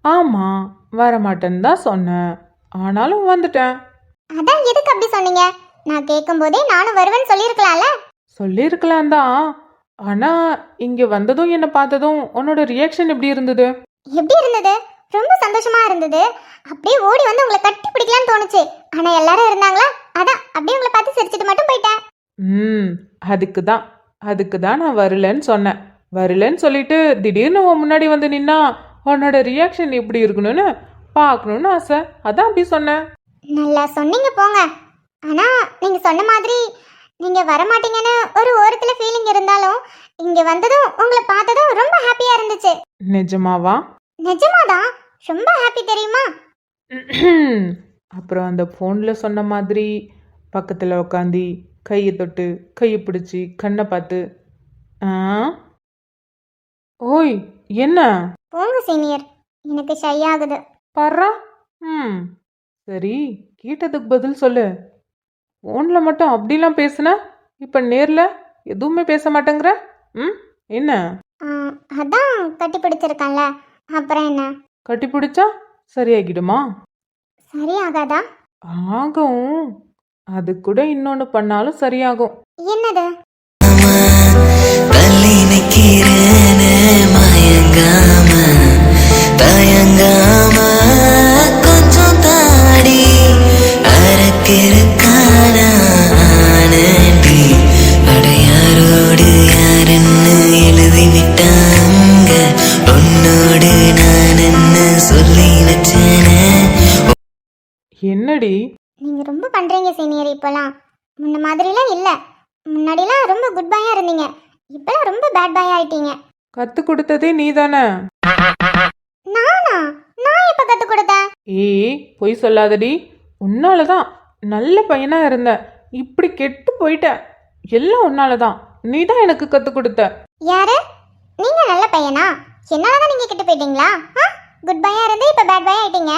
ஆமா, வரமாட்டேன்னு தான் சொன்னேன். ஆனாலும் வந்துட்டேன். அதான் எதுக்கு அப்படி சொன்னீங்க? நான் கேட்கும்போதே நானும் வருவேன்னு சொல்லியிருக்கலாம்ல. சொல்லியிருக்கலாம் தான். ஆனா இங்க வந்ததும் என்ன பார்த்ததும் உன்னோட ரியாக்ஷன் எப்படி இருந்தது? எப்படி இருந்தது? ரொம்ப சந்தோஷமா இருந்தது. அப்படியே ஓடி வந்து உங்களை கட்டி பிடிக்கலான்னு தோணுச்சு. ஆனா எல்லாரும் இருந்தாங்களா, அதான் அப்படியே உங்களை பார்த்து சிரிச்சிட்டு மட்டும் போயிட்டேன். ம் அதுக்கு தான் நான் வரலன்னு சொன்னேன். வரலன்னு சொல்லிட்டு திடீர்னு உன் முன்னாடி வந்து நின்னா உன்னோட ரியாக்ஷன் எப்படி இருக்கணும்னு பார்க்கணும்னு ஆசை. அதான் அப்படி சொன்னேன். நல்லா சொன்னீங்க போங்க. ஆனா நீங்க சொன்ன மாதிரி நீங்க வரமாட்டீங்கன்னு ஒரு ஓரத்துல ஃபீலிங் இருந்தாலும் இங்க வந்ததும் உங்களை பார்த்ததும் ரொம்ப ஹாப்பியா இருந்துச்சு. நிஜமாவா? நிஜமாதான், ரொம்ப ஹாப்பி தெரியுமா? அப்புறம் அந்த ஃபோனில் சொன்ன மாதிரி பக்கத்தில் உட்காந்து கையை தொட்டு கையை பிடிச்சி கண்ணை பார்த்து ஆ ஓய் என்ன போங்க சீனியர், எனக்கு ஷை ஆகுது. பர்றா. ம் சரி, கேட்டதுக்கு பதில் சொல்லு. ஃபோனில் மட்டும் அப்படிலாம் பேசுன, இப்போ நேரில் எதுவுமே பேச மாட்டேங்கிற. ம் என்ன? அதான் கட்டி பிடிச்சிருக்கேன்ல, அப்புறம் என்ன? கட்டி பிடிச்சா சரியாகிடுமா? சரியாகாதா? ஆகும். அது கூட இன்னொன்று பண்ணாலும் சரியாகும். என்னது? என்னடி நீங்க ரொம்ப பண்றீங்க சீனியர். இப்பெல்லாம் முன்ன மாதிரிலாம் இல்ல. முன்னாடிலாம் ரொம்ப குட் பாயா இருந்தீங்க, இப்பெல்லாம் ரொம்ப பேட் பாய் ஆயிட்டீங்க. கத்து கொடுத்ததே நீ தானே? நானா? நான் எப்ப கத்து கொடுத்தேன்? ஏய் பொய் சொல்லாதடி. உன்னாலதான் நல்ல பையனா இருந்த, இப்படி கெட்டு போயிட்ட. எல்லாம் உன்னாலதான். நீ தான் எனக்கு கத்து கொடுத்த. யாரு? நீங்க நல்ல பையனா? என்னாலதான் நீங்க கெட்டு போயிட்டீங்களா? குட் பாயா இருந்து இப்ப பேட் பாய் ஆயிட்டீங்க.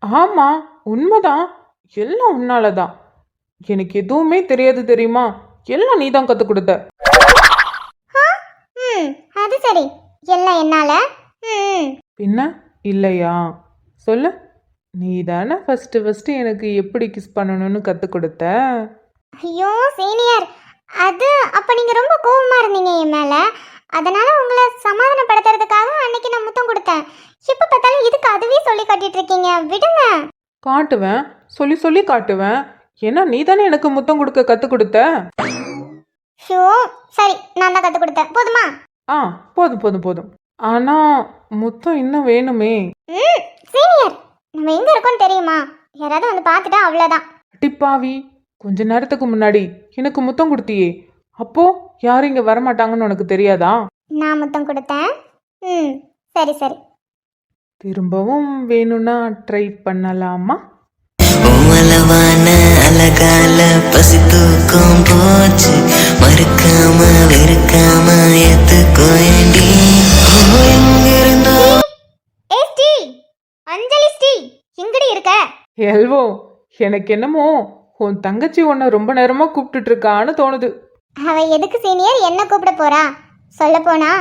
ஆமா, உண்மைதான். எல்லாம் உன்னாலதான். எனக்கு எதுவுமே தெரியாது தெரியுமா? எல்லாம் நீ தான் கத்து கொடுத்த. அது சரி, எல்லாம் என்னால. பின்ன இல்லையா? சொல்லு. நீ தானே ஃபர்ஸ்ட் எனக்கு எப்படி கிஸ் பண்ணணும்னு கத்து கொடுத்த. ஐயோ சீனியர், அது அப்ப நீங்க ரொம்ப கோவமா இருந்தீங்க என் மேல. அதனால உங்களை சமாதானப்படுத்துறதுக்காக அன்னைக்கு நான் முத்தம் கொடுத்தேன். இப்ப பார்த்தாலும் இதுக்கு அதுவே சொல்லி காட்டிட்டு இருக்கீங்க. விடுங்க. காட்டுவேன், சொல்லி சொல்லி காட்டுவேன். ஏன்னா நீ தானே எனக்கு முத்தம் கொடுக்க கத்து கொடுத்த. ஷோ சரி, நான் தான் கத்து கொடுத்தேன். போதுமா? போதும் போதும் போதும். ஆனா முத்தம் இன்னும் வேணுமே. சீனியர், நம்ம எங்க இருக்கோம் தெரியுமா? யாராவது வந்து பார்த்துட்டா அவ்வளவுதான். டிப்பாவி, கொஞ்ச நேரத்துக்கு முன்னாடி எனக்கு முத்தம் கொடுத்தியே, அப்போ யாரும் இங்க வரமாட்டாங்கன்னு உனக்கு தெரியாதா? நான் முத்தம் கொடுத்தேன். சரி சரி. திரும்பவும் வேணும்னா ட்ரை பண்ணலாமா? அழகால பசி தூக்கம் போச்சு, மறுக்காம வெறுக்காம ஏத்துக்கோயண்டி. அஞ்சலி ஸ்ரீ, எங்கடி இருக்க? எல்வோ, எனக்கு என்னமோ உன் தங்கச்சி உன்னை ரொம்ப நேரமா கூப்பிட்டுட்டு இருக்கான்னு தோணுது. அவ எதுக்கு சீனியர் என்ன கூப்பிட போறா? சொல்ல போனா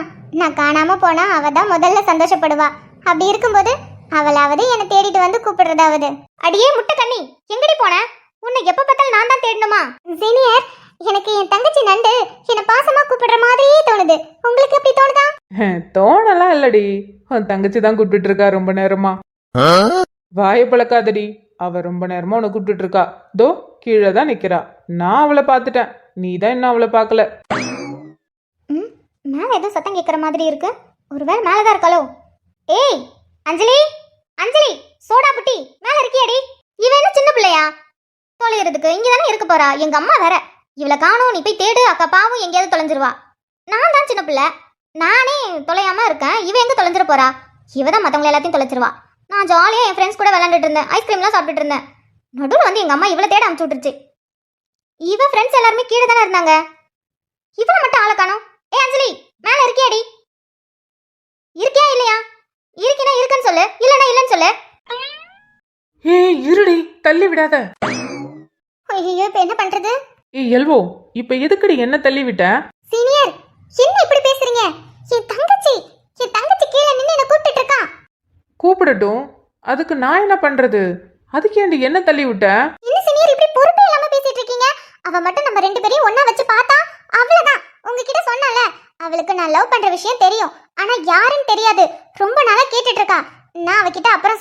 நான் காணாம போனா அவ தான் முதல்ல சந்தோஷப்படுவா. அப்படி இருக்கும்போது அவளாவது என்னை தேடிட்டு வந்து கூப்பிடுறதாவது. அடியே முட்டை கண்ணி, எங்கடி போன? உன்னை எப்ப பார்த்தாலும் நான் தான் தேடணுமா? சீனியர், எனக்கு என் தங்கச்சி நண்டு என்ன பாசமா கூப்பிடுற மாதிரியே தோணுது. உங்களுக்கு எப்படி தோணுதா? தோணலாம் இல்லடி, உன் தங்கச்சி தான் கூப்பிட்டு இருக்கா ரொம்ப நேரமா. வாய பழக்காதடி. அவ ரொம்ப நேரமா உன்னை கூப்பிட்டு இருக்கா. தோ கீழே தான் நிக்கிறா. நான் அவளை பார்த்துட்டேன், நீ தான் இன்னும் அவளை பார்க்கல. மேல ஏதோ சத்தம் கேட்கற மாதிரி இருக்கு. ஒருவேளை மேலதான் இருக்காளோ? ஏய் அஞ்சலி, அஞ்சலி சோடா புட்டி, மேல இருக்கியாடி? இவ என்ன சின்ன பிள்ளையா தொலைகிறதுக்கு? இங்கதானே இருக்க போறா. எங்க அம்மா வேற இவளை காணோம், நீ போய் தேடு, அக்கா பாவும் எங்கேயாவது தொலைஞ்சிருவா. நான் தான் சின்ன பிள்ளை, நானே தொலையாம இருக்கேன். இவ எங்க தொலைஞ்சிட போறா? இவ தான் மத்தவங்களை எல்லாத்தையும் தொலைச்சிருவா. நான் ஜாலியா என் ஃப்ரெண்ட்ஸ் கூட விளையாண்டுட்டு இருந்தேன், ஐஸ்கிரீம்லாம் சாப்பிட்டுட்டு இருந்தேன். நடுவில் வந்து எங்க அம்மா இவளை தேட அனுப்பிச்சு விட்டுருச்சு. இவ ஃப்ரெண்ட்ஸ் எல்லாருமே கீழே தானே இருந்தாங்க, இவளை மட்டும் ஆளை காணோம். ஏ அஞ்சலி, மேல இருக்கியாடி? இருக்கியா இல்லையா? இருக்கினா இருக்குன்னு சொல்லு, இல்லனா இல்லன்னு சொல்லு. ஏய் இருடி, தள்ளி விடாத. ஐயோ, இப்ப என்ன பண்றது? ஏய் எல்வோ, இப்ப எதுக்குடி என்ன தள்ளி விட்ட? சீனியர், என்ன இப்படி பேசுறீங்க? என் தங்கச்சி கீழே நின்னு என்ன கூப்பிட்டுட்டு இருக்கா. கூப்பிடட்டும். அதுக்கு நான் என்ன பண்றது? அதுக்கு ஏண்டி என்ன தள்ளி விட்ட? என்ன சீனியர் இப்படி பொறுப்பே இல்லாம பேசிட்டு இருக்கீங்க? அவ மட்டும் நம்ம ரெண்டு பேரையும் ஒண்ணா வச்சு பார்த்தா அவ்வளவுதான். உங்ககிட்ட சொன்னல, அவளுக்கு நான் லவ் பண்ற விஷயம் தெரியும், ஆனா யாருன்னு தெரியாது. ரொம்ப நாளா கேட்டுட்டு இருக்கா. நான் அவகிட்ட அப்புறம்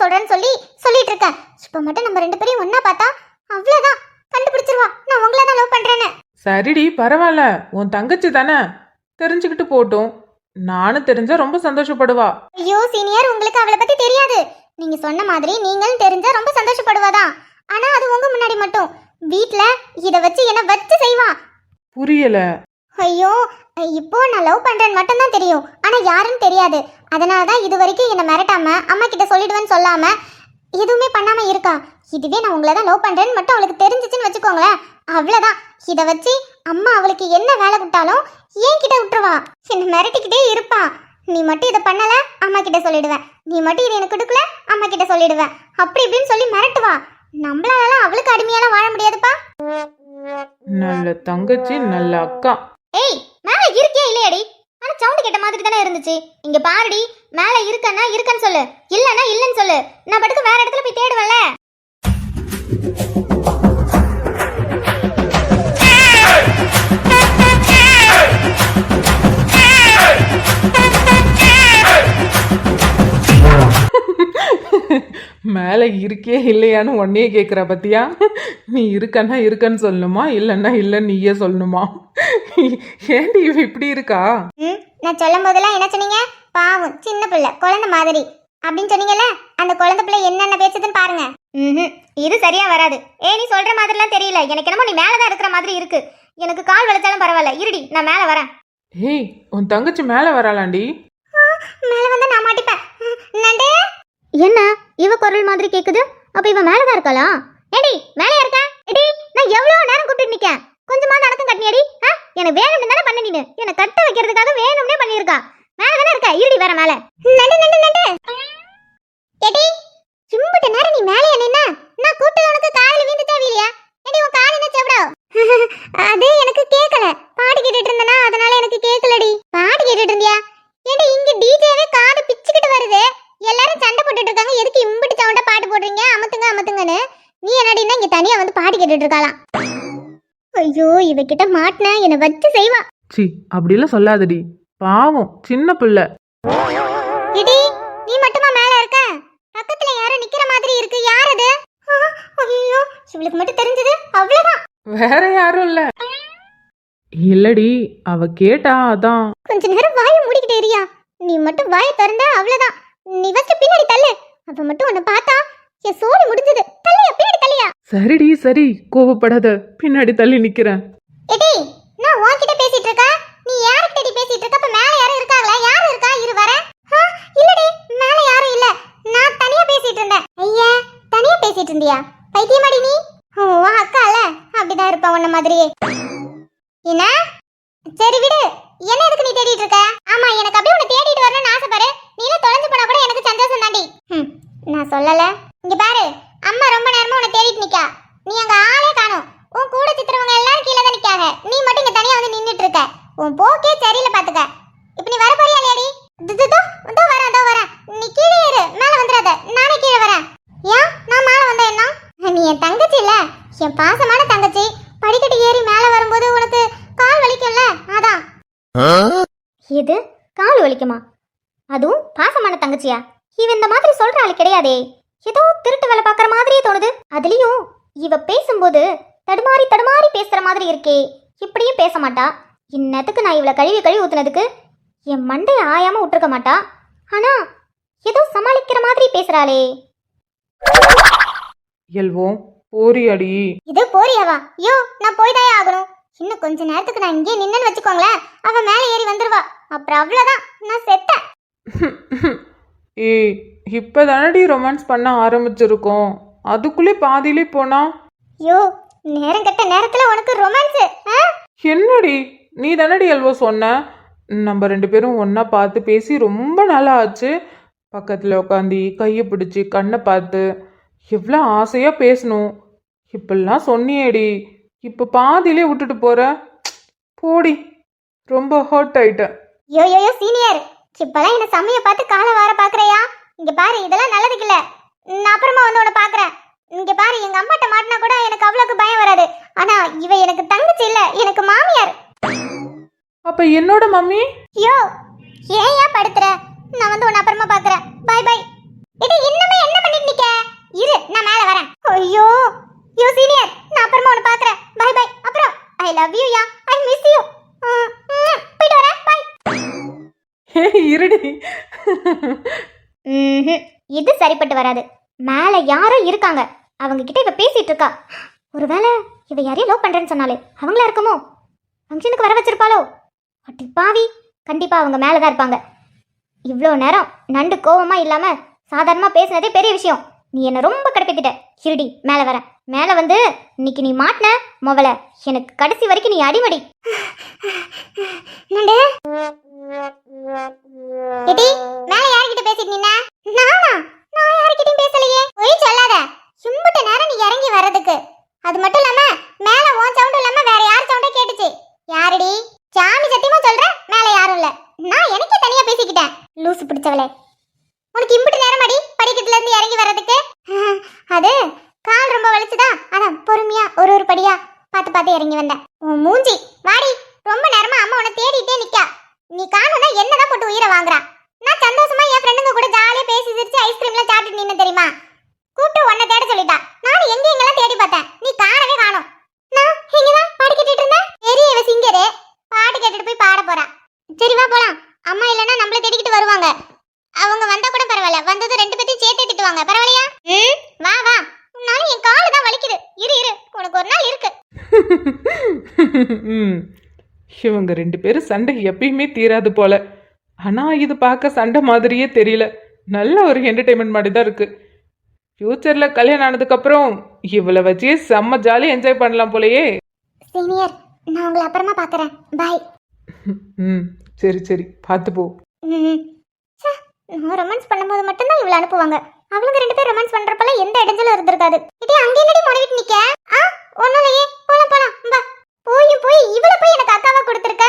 சொல்றேன்னு சொல்லிட்டு இருக்கேன். இப்ப மட்டும் நம்ம ரெண்டு பேரையும் ஒண்ணா பார்த்தா அவ்வளவுதான், கண்டுபிடிச்சிருவா நான் உங்களை தான் லவ் பண்றேன்னு. சரிடி, பரவாயில்ல. உன் தங்கச்சி தானே, தெரிஞ்சுக்கிட்டு போட்டும். நானும் தெரிஞ்சா ரொம்ப சந்தோஷப்படுவா. ஐயோ சீனியர், உங்களுக்கு அவளை பத்தி தெரியாது. நீங்க சொன்ன மாதிரி நீங்களும் தெரிஞ்சா ரொம்ப சந்தோஷப்படுவாதான். ஆனா அது உங்க முன்னாடி மட்டும். வீட்ல இத வச்சு என்ன வச்சு செய்வா. புரியல. ஐயோ, இப்போ நான் லவ் பண்றேன்னு மட்டும் தான் தெரியும், ஆனா யாருன்னு தெரியாது. அதனால தான் இது வரைக்கும் என்ன மிரட்டாம அம்மா கிட்ட சொல்லிடுவேன்னு சொல்லாம எதுவுமே பண்ணாம இருக்கா. இதுவே நான் உங்களை தான் லவ் பண்றேன்னு மட்டும் அவளுக்கு தெரிஞ்சிச்சுன்னு வச்சுக்கோங்களேன், அவ்வளவுதான். இத வச்சு அம்மா அவளுக்கு என்ன வேலை கொடுத்தாலும் ஏன் கிட்ட விட்டுருவா. என்ன மிரட்டிக்கிட்டே இருப்பா. நீ மட்டும் இதை பண்ணல அம்மா கிட்ட சொல்லிடுவேன், நீ மட்டும் இது எனக்கு கொடுக்கல அம்மா கிட்ட சொல்லிடுவேன், அப்படி இப்படின்னு சொல்லி மிரட்டுவா. நம்மளால அவளுக்கு அடிமையால வாழ முடியாதுப்பா. நல்ல தங்கச்சி, நல்ல அக்கா. ஏய், மேல இருக்கியா இல்லையாடி? ஆனா சவுண்ட் கேட்ட மாதிரி தானே இருந்துச்சு. இங்க பாருடி, மேல இருக்கன்னா இருக்கன்னு சொல்லு, இல்லன்னா இல்லன்னு சொல்லு. நான் படுக்க வேற இடத்துல போய் தேடுவல. மேல இருக்கே இல்லையான்னு உன்னையே கேக்குற பத்தியா? நீ இருக்கன்னா இருக்கன்னு சொல்லணுமா, இல்லன்னா இல்லன்னு நீயே சொல்லணுமா? ஏண்டி இவ இப்படி இருக்கா? நான் சொல்லும் போதெல்லாம் என்ன சொன்னீங்க? பாவம் சின்ன பிள்ளை, குழந்தை மாதிரி அப்படின்னு சொன்னீங்கல்ல. அந்த குழந்தை பிள்ளை என்னென்ன பேசுதுன்னு பாருங்க. இது சரியா வராது. நீ சொல்ற மாதிரிலாம் தெரியல. எனக்கு என்னமோ நீ மேலதான் இருக்கிற மாதிரி இருக்கு. எனக்கு கால் வலிச்சாலும் பரவாயில்ல, இருடி நான் மேல வரேன். ஏய், உன் தங்கச்சி மேல வராளாண்டி. மேல வந்து நான் மாட்டிப்பேன். நண்டு, என்ன இவ குரல் மாதிரி கேக்குது? அப்ப இவ மேலதான் இருக்காளா? ஏடி மேல இருக்கா? ஏடி நான் எவ்வளவு நேரம் கூப்பிட்டு நிக்கேன், கொஞ்சமா நடக்கும் கட்டினியடி. எனக்கு வேணும்னு தானே பண்ண, நீனு என்ன கட்ட வைக்கிறதுக்காக வேணும்னே பண்ணிருக்கா. மேல தானே இருக்கா, இருடி வர மேல. நண்டு நண்டு நண்டு. ஏடி சும்பிட்ட நேரம் நீ மேலே நின்னா நான் கூப்பிட்டு உனக்கு காதுல விந்து தேவையில்லையா? ஏடி உன் காது என்ன செவடா? அது எனக்கு கேட்கல, பாட்டு கேட்டுட்டு இருந்தனா அதனால எனக்கு கேட்கலடி. பாட்டு கேட்டுட்டு இருந்தியா? ஏடி இங்க டிஜேவே காது பிச்சுக்கிட்டு வருது, எல்லாரும் சண்டை போட்டுட்டு இருக்காங்க. எதுக்கு இம்பிட்டு சவுண்டா பாட்டு போடுறீங்க? அமத்துங்க அமத்துங்கன்னு. நீ என்னடின்னா இங்க தனியா வந்து பாட்டு கேட்டுட்டு இருக்காளாம். ஐயோ, இவகிட்ட மாட்டினா என்ன வச்சு செய்வா. சி, அப்படிலாம் சொல்லாதடி, பாவம் சின்ன பிள்ளை. இடி நீ மட்டுமா மேல இருக்க? பக்கத்துல யாரோ நிக்கிற மாதிரி இருக்கு, யார் அது? ஐயோ, இவளுக்கு மட்டும் தெரிஞ்சது அவ்வளவுதான். வேற யாரும் இல்ல. இல்லடி, அவ கேட்டா அதான். கொஞ்ச நேரம் வாயை மூடிக்கிட்டே இருயா. நீ மட்டும் வாயை திறந்தா அவ்வளவுதான். நீ ஃபர்ஸ்ட் பின்னாடி தள்ளு. அவ மட்டும் உன்னை பார்த்தா என் சோழி முடிஞ்சது. தள்ளியா, பின்னாடி தள்ளியா. சரிடி சரி, கோவப்படாத, பின்னாடி தள்ளி நிக்கிறேன். எடி நான் உன்கிட்ட பேசிட்டு இருக்க, நீ யார்கிட்ட பேசிட்டு இருக்க? அப்ப மேல யாரும் இருக்காங்களா? யாரு இருக்கா? இரு வரேன். இல்லடி மேல யாரும் இல்ல, நான் தனியா பேசிட்டு இருந்தேன். ஐயா, தனியா பேசிட்டு இருந்தியா? பைத்தியமாடி நீ? உன் அக்கா இல்ல, அப்படிதான் இருப்பா உன்ன மாதிரியே. என்ன? சரி விடு, என்ன எதுக்கு நீ தேடிட்டு இருக்க? ஆமா, எனக்கு அப்படியே உன்னை தேடிட்டு வரணும்னு ஆசைப்பாரு. நீ தொலைஞ்சு போனா கூட எனக்கு சந்தோஷம் தாண்டி. நான் சொல்லல. இங்க பாரு, அம்மா ரொம்ப நேரமா உன்னை தேடிட்டு நிக்கா. நீ அங்க ஆளே காணோம். உன் கூட சித்திரவங்க எல்லாரும் கீழே தான் நிக்காங்க. நீ மட்டும் இங்க தனியா வந்து நின்னுட்டு இருக்க. உன் போக்கே சரியில்லை பாத்துக்க. இப்ப நீ வர போறியா இல்லையாடி? இதோ வரேன். நீ கீழே ஏறு, மேல வந்துடாத. நானே கீழே வரேன். ஏன் நான் மேல வந்தா என்ன? நீ என் தங்கச்சி இல்ல, என் பாசமான தங்கச்சி. படிக்கட்டு ஏறி மேல வரும்போது உனக்கு கால் வலிக்கும்ல, அதான். இது கால் வலிக்குமா? அதுவும் பாசமான தங்கச்சியா? இவ இந்த மாதிரி சொல்ற ஆளு கிடையாதே. ஏதோ திருட்டு வேலை பார்க்குற மாதிரியே தோணுது. அதுலயும் இவ பேசும்போது தடுமாறி பேசுற மாதிரி இருக்கே. இப்படியும் பேச மாட்டா. இன்னத்துக்கு நான் இவளை கழுவி ஊத்துனதுக்கு என் மண்டையை ஆயாம விட்டுருக்க மாட்டா. ஆனா ஏதோ சமாளிக்கிற மாதிரி பேசுறாளே. எல்வோம், போறியாடி? இது போறியாவா? யோ, நான் போய்தாயே ஆகணும். இன்னும் கொஞ்ச நேரத்துக்கு நான் இங்கே நின்னு வச்சுக்கோங்களேன், அவ மேலே ஏறி வந்துருவா. அப்புறம் அவ்வளவுதான், நான் செத்தேன். ஏய், இப்பதானடி ரொமான்ஸ் பண்ண ஆரம்பிச்சிருக்கோம், அதுக்குள்ளே பாதியிலே போனா? யோ, நேரம் கட்ட நேரத்துல உனக்கு ரொமான்ஸ்? என்னடி நீ தானடி எல்வோ சொன்ன, நம்ம ரெண்டு பேரும் ஒன்னா பார்த்து பேசி ரொம்ப நாளா ஆச்சு, பக்கத்துல உட்காந்து கையை பிடிச்சி கண்ணை பார்த்து எவ்வளோ ஆசையா பேசணும், இப்பெல்லாம் சொன்னியேடி. இப்ப பாதியிலே விட்டுட்டு போற. போடி, ரொம்ப ஹர்ட் ஆயிட்டேன். யோ சீனியர், இப்பெல்லாம் என்ன சமய பார்த்து காலை வார பாக்குறையா? இங்க பாரு இதெல்லாம் நல்லதுக்கு இல்ல. நான் அப்புறமா வந்து உன்னை பாக்குறேன். இங்க பாரு எங்க அம்மாட்ட மாட்டினா கூட எனக்கு அவ்வளவுக்கு பயம் வராது. ஆனா இவ எனக்கு தங்கச்சி இல்ல, எனக்கு மாமியார். அப்ப என்னோட மம்மி? ஐயோ ஏன் படுத்துற? நான் வந்து உன்னை அப்புறமா பாக்குறேன். Bye bye. இது இன்னுமே என்ன பண்ணிட்டு நிக்க? இரு நான் மேல வரேன். ஐயோ யூ சீனியர், நான் அப்புறமா உன்னை பாக்குறேன். Bye bye. அப்புறம் ஐ லவ் யூ யா, ஐ மிஸ் யூ. போயிட்டு வரேன். பை. இருடி. இது சரிப்பட்டு வராது. மேல யாரோ இருக்காங்க, அவங்க கிட்ட இவ பேசிட்டு இருக்கா. ஒருவேளை இவ யாரையும் லவ் பண்றேன்னு சொன்னாலே அவங்களா இருக்குமோ? ஃபங்க்ஷனுக்கு வர வச்சிருப்பாளோ? அட்டி பாவி, கண்டிப்பா அவங்க மேலதான் இருப்பாங்க. இவ்வளோ நேரம் நண்டு கோவமா இல்லாம சாதாரணமா பேசினதே பெரிய விஷயம். நீ என்ன ரொம்ப கடுப்பேத்திட்ட. இருடி மேல வர. மேல வந்து இன்னைக்கு நீ மாட்டின மொவல எனக்கு கடைசி வரைக்கும் நீ அடிமடி. நண்டு எடி மேல யார்கிட்ட பேசிட்டு நின்ன? நானா? நான் யார்கிட்டயும் பேசலையே. போய் சொல்லாத. சும்பிட்ட நேரம் நீ இறங்கி வர்றதுக்கு. அது மட்டும் இல்லாம மேல உன் சவுண்ட் இல்லாம வேற யார் சவுண்டா கேட்டுச்சு? யாரடி? சாமி சத்தியமா சொல்றேன், மேல யாரும் இல்ல. நான் எனக்கே தனியா பேசிக்கிட்டேன். லூசு பிடிச்சவளே, உனக்கு இம்பிட்டு நேரம் அடி படிக்கட்டுல இருந்து இறங்கி வர்றதுக்கு? அது கால் ரொம்ப வலிச்சுதா, அதான் பொறுமையா ஒரு படியா பார்த்து பார்த்து இறங்கி வந்தேன். உன் மூஞ்சி வாடி. ரொம்ப நேரமா அம்மா உன்னை தேடிட்டே நிக்கா. நீ காணும்னா என்னதான் போட்டு உயிரை வாங்குறா. நான் சந்தோஷமா என் ஃப்ரெண்டுங்க கூட ஜாலியா பேசி சிரிச்சு ஐஸ்கிரீம்ல சாப்பிட்டு நின்னு தெரியுமா? கூப்பிட்டு உன்னை தேட சொல்லிட்டா. நானும் எங்கெல்லாம் தேடி பார்த்தேன், நீ காணவே காணோம். நான் இங்கதான் பாட்டு கேட்டுட்டு இருந்தேன். பெரிய இவ சிங்கரு பாட்டு கேட்டுட்டு போய் பாட போறா. சரி வா போலாம். அம்மா இல்லைன்னா நம்மள தேடிக்கிட்டு வருவாங்க. அவங்க வந்தா கூட பரவாயில்ல, வந்தது ரெண்டு பேத்தையும் சேர்த்து திட்டுவாங்க. பரவாயில்லையா? வா வா. உன்னால என் காலு தான் வலிக்குது. இரு இரு, உனக்கு ஒரு நாள் இருக்கு. இவங்க ரெண்டு பேரும் சண்டை எப்பயுமே தீராது போல. ஆனா இது பார்க்க சண்டை மாதிரியே தெரியல. நல்ல ஒரு என்டர்டைன்மெண்ட் மாதிரி தான் இருக்கு. ஃபியூச்சர்ல கல்யாணம் ஆனதுக்கு அப்புறம் இவளை வச்சே செம்ம ஜாலியாக என்ஜாய் பண்ணலாம் போலயே. சீனியர், நான் உங்களை அப்புறமா பார்க்கறேன். பை. சரி சரி, பார்த்து போ. நான் ரொமான்ஸ் பண்ணும்போது மட்டும்தான் இவளை அனுப்புவாங்க. அவளுங்க ரெண்டு பேரும் ரொமான்ஸ் பண்றப்பல எந்த இடைஞ்சலும் இருந்திருக்காது. இதே அங்க என்னடி முடவிட்டு நிக்க? ஒண்ணும் இல்லையே, போலாம் போலாம். பா. போய் இவளை போய் எனக்கு அக்காவா கொடுத்துருக்க.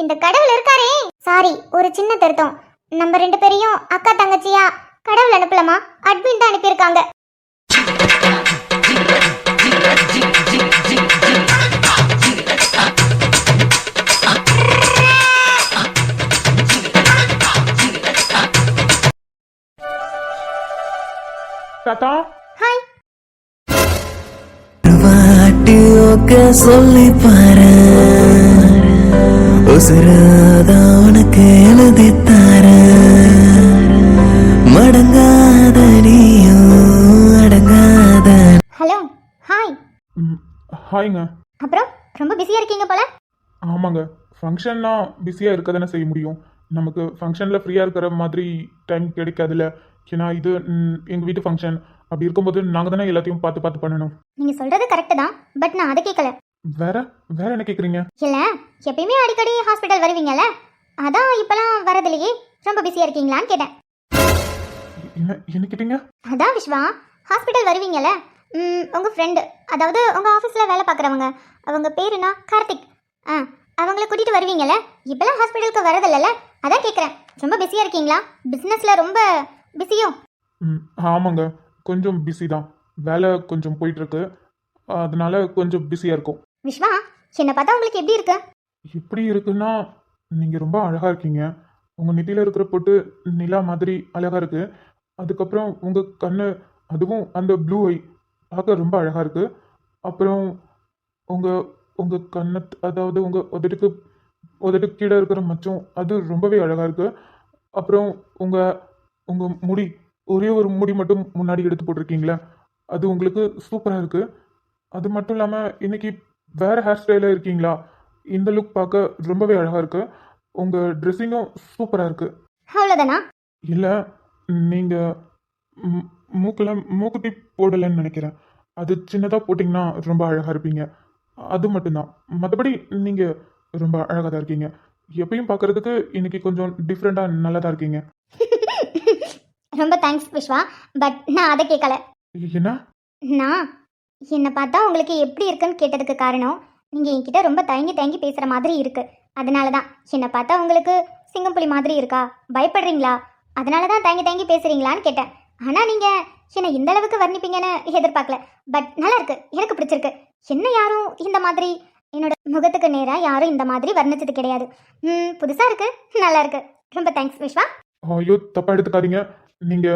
இந்த கடவுள் இருக்காரே. சாரி, ஒரு சின்ன திருத்தம். நம்ம ரெண்டு பேரையும் அக்கா தங்கச்சியா கடவுள் அனுப்பலாமா? அட்மின் தான் அனுப்பியிருக்காங்க. தாத்தா. ஹாய். வாட்டி ஓக்க சொல்லி பாரு, உசுராதான் உனக்கு எழுதி தார, மடங்காத நீயும் அடங்காத. ஹலோ. ஹாய். ஹாய்ங்க. அப்புறம் ரொம்ப பிஸியா இருக்கீங்க போல. ஆமாங்க, ஃபங்க்ஷன்னா பிஸியாக இருக்க தானே செய்ய முடியும். நமக்கு ஃபங்க்ஷனில் ஃப்ரீயாக இருக்கிற மாதிரி டைம் கிடைக்காதுல்ல. ஏன்னா இது எங்கள் வீட்டு ஃபங்க்ஷன். அப்படி இருக்கும்போது நாங்கள் தானே எல்லாத்தையும் பார்த்து பார்த்து பண்ணணும். நீங்க சொல்றது கரெக்ட் தான், பட் நான் அதை கேட்கல. வேற வேற என்ன கேட்குறீங்க? இல்ல, எப்பயுமே அடிக்கடி ஹாஸ்பிட்டல் வருவீங்கல்ல, அதான் இப்பெல்லாம் வரதில்லையே, ரொம்ப பிஸியா இருக்கீங்களான்னு கேட்டேன். என்ன கேட்டீங்க? அதான் விஸ்வா, ஹாஸ்பிட்டல் வருவீங்கல்ல, உங்க ஃப்ரெண்டு, அதாவது உங்க ஆஃபீஸில் வேலை பார்க்குறவங்க, அவங்க பேர் என்ன? கார்த்திக். அவங்கள கூட்டிட்டு வருவீங்கல்ல, இப்பெல்லாம் ஹாஸ்பிட்டலுக்கு வரதில்லைல்ல, அதான் கேட்குறேன். ரொம்ப பிஸியா இருக்கீங்களா? பிஸ்னஸில் ரொம்ப பிஸியோ? ஆமாங்க, கொஞ்சம் பிஸி தான். வேலை கொஞ்சம் போயிட்டுருக்கு, அதனால கொஞ்சம் பிஸியாக இருக்கும். விஸ்வா, என்னை பார்த்தா உங்களுக்கு எப்படி இருக்கு? எப்படி இருக்குன்னா, நீங்கள் ரொம்ப அழகாக இருக்கீங்க. உங்கள் நெத்தியில் இருக்கிற பொட்டு நிலா மாதிரி அழகாக இருக்குது. அதுக்கப்புறம் உங்கள் கண்ணு, அதுவும் அந்த ப்ளூ ஐ பார்க்க ரொம்ப அழகாக இருக்குது. அப்புறம் உங்கள் கண்ணு, அதாவது உங்கள் உதட்டுக்கு கீழே இருக்கிற மச்சம், அது ரொம்பவே அழகாக இருக்குது. அப்புறம் உங்கள் முடி, ஒரே ஒரு முடி மட்டும் முன்னாடி எடுத்து போட்டிருக்கீங்களே, அது உங்களுக்கு சூப்பராக இருக்குது. அது மட்டும் இல்லாமல் இன்னைக்கு வேறு ஹேர் ஸ்டைலாக இருக்கீங்களா? இந்த லுக் பார்க்க ரொம்பவே அழகாக இருக்குது. உங்கள் ட்ரெஸ்ஸிங்கும் சூப்பராக இருக்குது. அவ்வளோதானா? இல்லை, நீங்கள் மூக்குத்தி போடலைன்னு நினைக்கிறேன். அது சின்னதாக போட்டிங்கன்னா ரொம்ப அழகாக இருப்பீங்க. அது மட்டும்தான். மற்றபடி நீங்கள் ரொம்ப அழகாக தான் இருக்கீங்க. எப்பயும் பார்க்குறதுக்கு இன்னைக்கு கொஞ்சம் டிஃப்ரெண்ட்டாக நல்லா தான் இருக்கீங்க. ரொம்ப தேங்க்ஸ் விஸ்வா, பட் நான் அதை கேட்கல. என்ன? நான் என்னை பார்த்தா உங்களுக்கு எப்படி இருக்குன்னு கேட்டதுக்கு காரணம், நீங்கள் என்கிட்ட ரொம்ப தயங்கி பேசுகிற மாதிரி இருக்குது. அதனால தான். என்னை பார்த்தா உங்களுக்கு சிங்கப்புலி மாதிரி இருக்கா? பயப்படுறீங்களா? அதனால தான் தயங்கி தயங்கி பேசுறீங்களான்னு கேட்டேன். ஆனா நீங்க என்ன இந்த அளவுக்கு வர்ணிப்பீங்கன்னு எதிர்பார்க்கல. பட் நல்லா இருக்கு, எனக்கு பிடிச்சிருக்கு. என்ன யாரும் இந்த மாதிரி என்னோட முகத்துக்கு நேரா யாரும் இந்த மாதிரி வர்ணிச்சது கிடையாது. புதுசா இருக்கு, நல்லா இருக்கு. ரொம்ப தேங்க்ஸ் விஸ்வா. ஐயோ தப்பா எடுத்துக்காதீங்க. நீங்க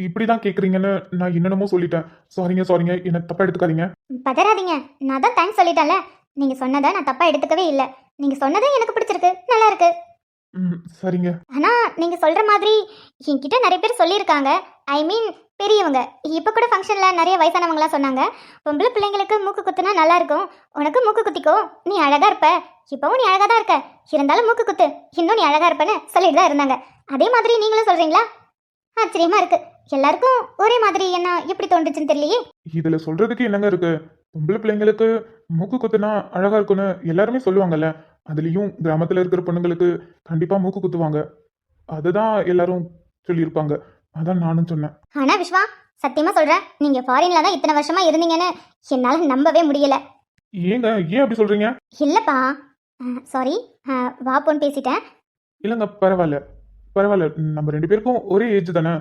இப்படிதான் கேக்குறீங்கன்னு நான் என்னென்னமோ சொல்லிட்டேன். சாரிங்க, என்ன தப்பா எடுத்துக்காதீங்க. பதறாதீங்க, நான் தான் தேங்க்ஸ் சொல்லிட்டேன்ல. நீங்க சொன்னதை நான் தப்பா எடுத்துக்கவே இல்லை. நீங்க சொன்னது எனக்கு பிடிச்சிருக்கு, நல்லா இருக்கு. சரிங்க. ஆனா நீங்க சொல்ற மாதிரி என்கிட்ட நிறைய பேர் சொல்லியிருக்காங்க. ஐ மீன் பெரியவங்க. இப்ப கூட ஃபங்க்ஷன்ல நிறைய வயசானவங்களாம் சொன்னாங்க, பொம்பளை பிள்ளைங்களுக்கு மூக்கு குத்துனா நல்லா இருக்கும், உனக்கு மூக்கு குத்திக்கோ, நீ அழகா இருப்ப, இப்பவும் நீ அழகா தான் இருக்க, இருந்தாலும் மூக்கு குத்து, இன்னும் நீ அழகா இருப்பேன்னு சொல்லிட்டு தான் இருந்தாங்க. அதே மாதிரி நீங்களும் சொல்றீங்களா? ஆச்சரியமா இருக்கு. எல்லாருக்கும் ஒரே மாதிரி என்ன எப்படி தோன்றுச்சுன்னு தெரியலையே. இதுல சொல்றதுக்கு என்னங்க இருக்கு? பொம்பளை பிள்ளைங்களுக்கு மூக்கு குத்துனா அழகா இருக்குன்னு எல்லாருமே சொல்லுவாங்கல்ல. அதுலயும் கிராமத்துல இருக்கிற பொண்ணுங்களுக்கு கண்டிப்பா மூக்கு குத்துவாங்க. அதுதான் எல்லாரும் சொல்லியிருப்பாங்க. அதான் நானும் சொன்னேன். ஆனா விஸ்வா, சத்தியமா சொல்றேன், நீங்க ஃபாரின்ல தான் இத்தனை வருஷமா இருந்தீங்கன்னு என்னால நம்பவே முடியல. ஏங்க ஏன் அப்படி சொல்றீங்க? இல்லப்பா, சாரி, வாப்போன்னு பேசிட்டேன். இல்லைங்க, பரவாயில்ல. நம்ம 2 பேருக்கும் ஒரே ஏஜ் தானே.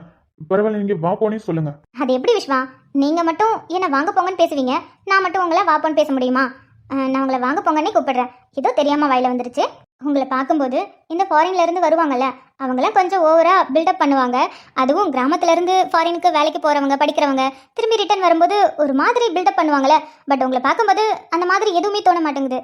பரவாயில்ல, நீங்க வா போனே சொல்லுங்க. அது எப்படி விஸ்வா, நீங்க மட்டும் என்ன வாங்க போங்கன்னு பேசுவீங்க, நான் மட்டும் உங்களை வாப்போன்னு பேச முடியுமா? நான் உங்களை வாங்க போங்கன்னே கூப்பிடுறேன். ஏதோ தெரியாம வாயில வந்துருச்சு. உங்களை பார்க்கும்போது இந்த ஃபாரின்ல இருந்து வருவாங்கல்ல, அவங்களாம் கொஞ்சம் ஓவரா பில்டப் பண்ணுவாங்க. அதுவும் கிராமத்துல இருந்து ஃபாரினுக்கு வேலைக்கு போறவங்க, படிக்கிறவங்க திரும்பி ரிட்டர்ன் வரும்போது ஒரு மாதிரி பில்டப் பண்ணுவாங்கல்ல. பட் உங்களை பார்க்கும்போது அந்த மாதிரி எதுவுமே தோண மாட்டேங்குது.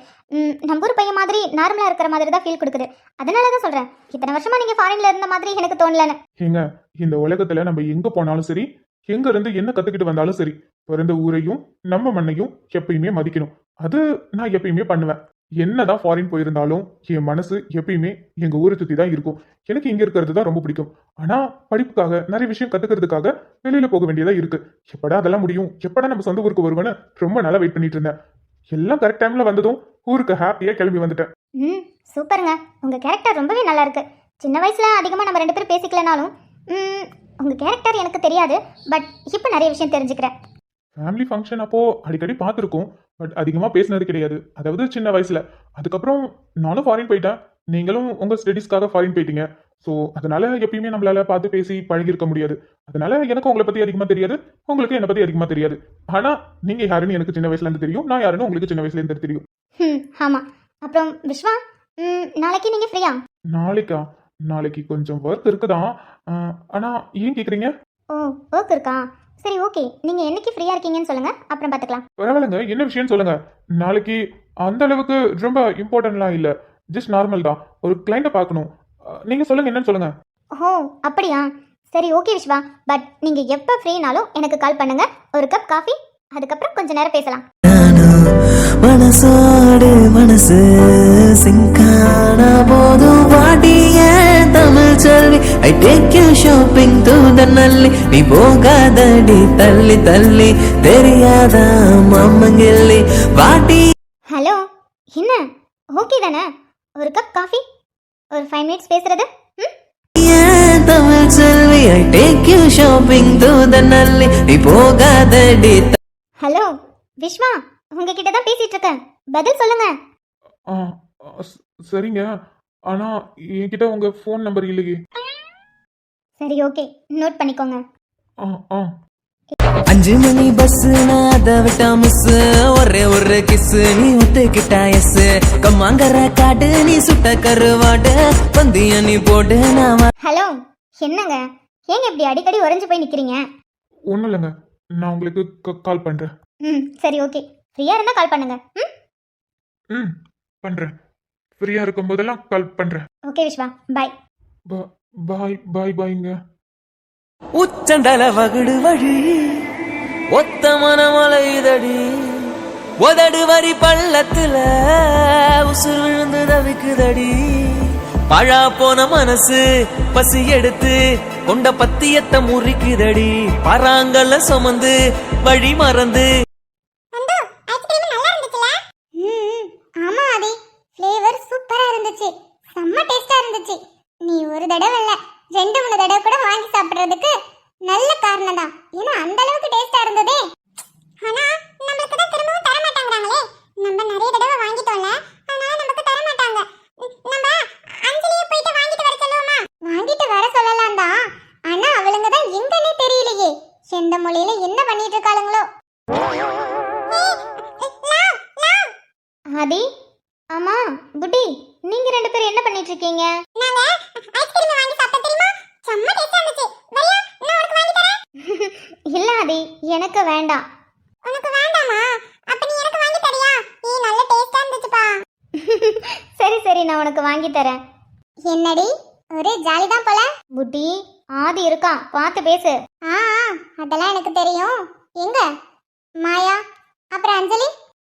நம்ம ஊர் பையன் மாதிரி நார்மலா இருக்கிற மாதிரி தான் ஃபீல் கொடுக்குது. அதனால தான் சொல்றேன், இத்தனை வருஷமா நீங்க ஃபாரின்ல இருந்த மாதிரி எனக்கு தோணலன்னு. ஏங்க, இந்த உலகத்துல நம்ம எங்க போனாலும் சரி, எங்க இருந்து என்ன கத்துக்கிட்டு வந்தாலும் சரி, பிறந்த ஊரையும் நம்ம மண்ணையும் எப்பயுமே மதிக்கணும். அது நான் எப்பயுமே பண்ணுவேன். என்னதான் ஃபாரின் போயிருந்தாலும் என் மனசு எப்பயுமே எங்க ஊரை சுத்தி தான் இருக்கும். எனக்கு இங்க இருக்கிறது தான் ரொம்ப பிடிக்கும். ஆனா படிப்புக்காக நிறைய விஷயம் கத்துக்கிறதுக்காக வெளியில போக வேண்டியதா இருக்கு. எப்படா அதெல்லாம் முடியும், எப்படா நம்ம சொந்த ஊருக்கு வருவேன்னு ரொம்ப நாளா வெயிட் பண்ணிட்டு இருந்தேன். எல்லாம் கரெக்ட் டைம்ல வந்ததும் ஊருக்கு ஹாப்பியா கிளம்பி வந்துட்டேன். சூப்பருங்க, உங்க கேரக்டர் ரொம்பவே நல்லா இருக்கு. சின்ன வயசுல அதிகமா நம்ம 2 பேரும் பேசிக்கலனாலும் உங்க கேரக்டர் எனக்கு தெரியாது. பட் இப்போ நிறைய விஷயம் தெரிஞ்சுக்கிறேன். ஃபேமிலி ஃபங்க்ஷன் அப்போ அடிக்கடி பார்த்துருக்கோம். பட் அதிகமாக பேசினது கிடையாது. அதாவது சின்ன வயசுல. அதுக்கப்புறம் நானும் ஃபாரின் போயிட்டேன், நீங்களும் உங்கள் ஸ்டடீஸ்க்காக ஃபாரின் போயிட்டீங்க. ஸோ அதனால எப்பயுமே நம்மளால பார்த்து பேசி பழகிருக்க முடியாது. அதனால எனக்கு உங்களை பற்றி அதிகமாக தெரியாது, உங்களுக்கு என்னை பற்றி அதிகமாக தெரியாது. ஆனால் நீங்கள் யாருன்னு எனக்கு சின்ன வயசுலேருந்து தெரியும், நான் யாருன்னு உங்களுக்கு சின்ன வயசுலேருந்து தெரியும். ஆமாம். அப்புறம் விஸ்வா, நாளைக்கு நீங்கள் ஃப்ரீயா? நாளைக்கு கொஞ்சம் ஒர்க் இருக்குதான். ஆனால் ஏன் கேட்குறீங்க? ஓ, ஒர்க் இருக்கா? சரி, ஓகே. நீங்கள் என்னைக்கு ஃப்ரீயாக இருக்கீங்கன்னு சொல்லுங்கள், அப்புறம் பார்த்துக்கலாம். பரவாயில்லைங்க, என்ன விஷயம்னு சொல்லுங்க. நாளைக்கு அந்த அளவுக்கு ரொம்ப இம்பார்ட்டன்ட்லாம் இல்லை, ஜஸ்ட் நார்மல் தான். ஒரு கிளைண்ட்டை பார்க்கணும். நீங்கள் சொல்லுங்க, என்னன்னு சொல்லுங்க. ஓ, அப்படியா? சரி, ஓகே விஸ்வா. பட் நீங்கள் எப்போ ஃப்ரீனாலும் எனக்கு கால் பண்ணுங்க. ஒரு கப் காஃபி, அதுக்கப்புறம் கொஞ்ச நேரம் பேசலாம். மனசோடு மனசு சிங்கான போதும் வாடிய Tamil Selvi I take you shopping to the Nalli நீ போகாதடி தள்ளி தள்ளி தெரியாத மம்மங்கில்லி வாடி. ஹலோ, என்ன ஓகே தானே? ஒரு கப் காஃபி, ஒரு 5 மினிட்ஸ் பேசுறது. Tamil Selvi I take you shopping to the Nalli நீ போகாதடி. ஹலோ விஸ்வா, உங்ககிட்ட தான் பேசிட்டு இருக்கேன், பதில் சொல்லுங்க. சரிங்க, ஆனா என்கிட்ட உங்க ஃபோன் நம்பர் இல்லையே. சரி, ஓகே, நோட் பண்ணிக்கோங்க. 5 மணி பஸ் அதை விட்டா மிஸ், ஒரே ஒரு கிஸ் நீ ஒத்துக்கிட்டா எஸ், கம்மாங்கர காட்டு நீ சுட்ட கருவாடு பந்திய நீ போட்டு நான். ஹலோ, என்னங்க ஏங்க இப்படி அடிக்கடி உறைஞ்சு போய் நிக்கிறீங்க? ஒன்றும் இல்லைங்க, நான் உங்களுக்கு கால் பண்றேன். சரி, ஓகே. ஃப்ரீயா இருந்தா கால் பண்ணுங்க. பண்றேன். ஃப்ரீயா இருக்கும் போதெல்லாம் கால் பண்றேன். ஓகே விஸ்வா, பாய். பாய்ங்க. உச்சந்தல வகுடு வழி ஒத்த மனமலைதடி உதடு வரி பள்ளத்துல உசுர் விழுந்து தவிக்குதடி. பழா போன மனசு பசி எடுத்து கொண்ட பத்தியத்தை முறிக்குதடி. பராங்கல்ல சுமந்து வழி மறந்து. ஆமா ஆதி, ஃப்ளேவர் சூப்பரா இருந்துச்சு, செம்ம டேஸ்டா இருந்துச்சு. நீ ஒரு தடவை இல்ல 2-3 தடவை கூட வாங்கி சாப்பிடுறதுக்கு நல்ல காரணம் தான். ஏன்னா அந்த அளவுக்கு டேஸ்டா இருந்ததே. ஆனா நமக்கு தான் திரும்பவும் தர மாட்டாங்கறாங்களே. நம்ம நிறைய தடவை வாங்கிட்டோம்ல, ஆனா நமக்கு தர மாட்டாங்க. நம்ம அஞ்சலியை போயிட்டு வாங்கிட்டு வர சொல்லுவோமா? வாங்கிட்டு வர சொல்லலாம் தான். மொழியில என்ன பண்ணிட்டு இருக்காளுங்களோ. ஆதி, ஆமா புட்டி, நீங்க ரெண்டு பேரும் என்ன பண்ணிட்டு இருக்கீங்க? நாங்க ஐஸ்கிரீம் வாங்கி சாப்பிட்டோம் தெரியுமா? செம்ம டேஸ்டா இருந்துச்சு. வரியா? நான் உனக்கு வாங்கி தரேன். இல்ல ஆதி, எனக்கு வேண்டாம். உனக்கு வேண்டாமா? அப்ப நீ எனக்கு வாங்கி தரியா? நல்ல டேஸ்டா இருந்துச்சுப்பா. சரி சரி, நான் உனக்கு வாங்கி தரேன். என்னடி ஒரே ஜாலி தான் போல. புட்டி, ஆதி இருக்கான், பார்த்து பேசு. அதெல்லாம் எனக்கு தெரியும். எங்க மாயா அப்புறம் அஞ்சலி?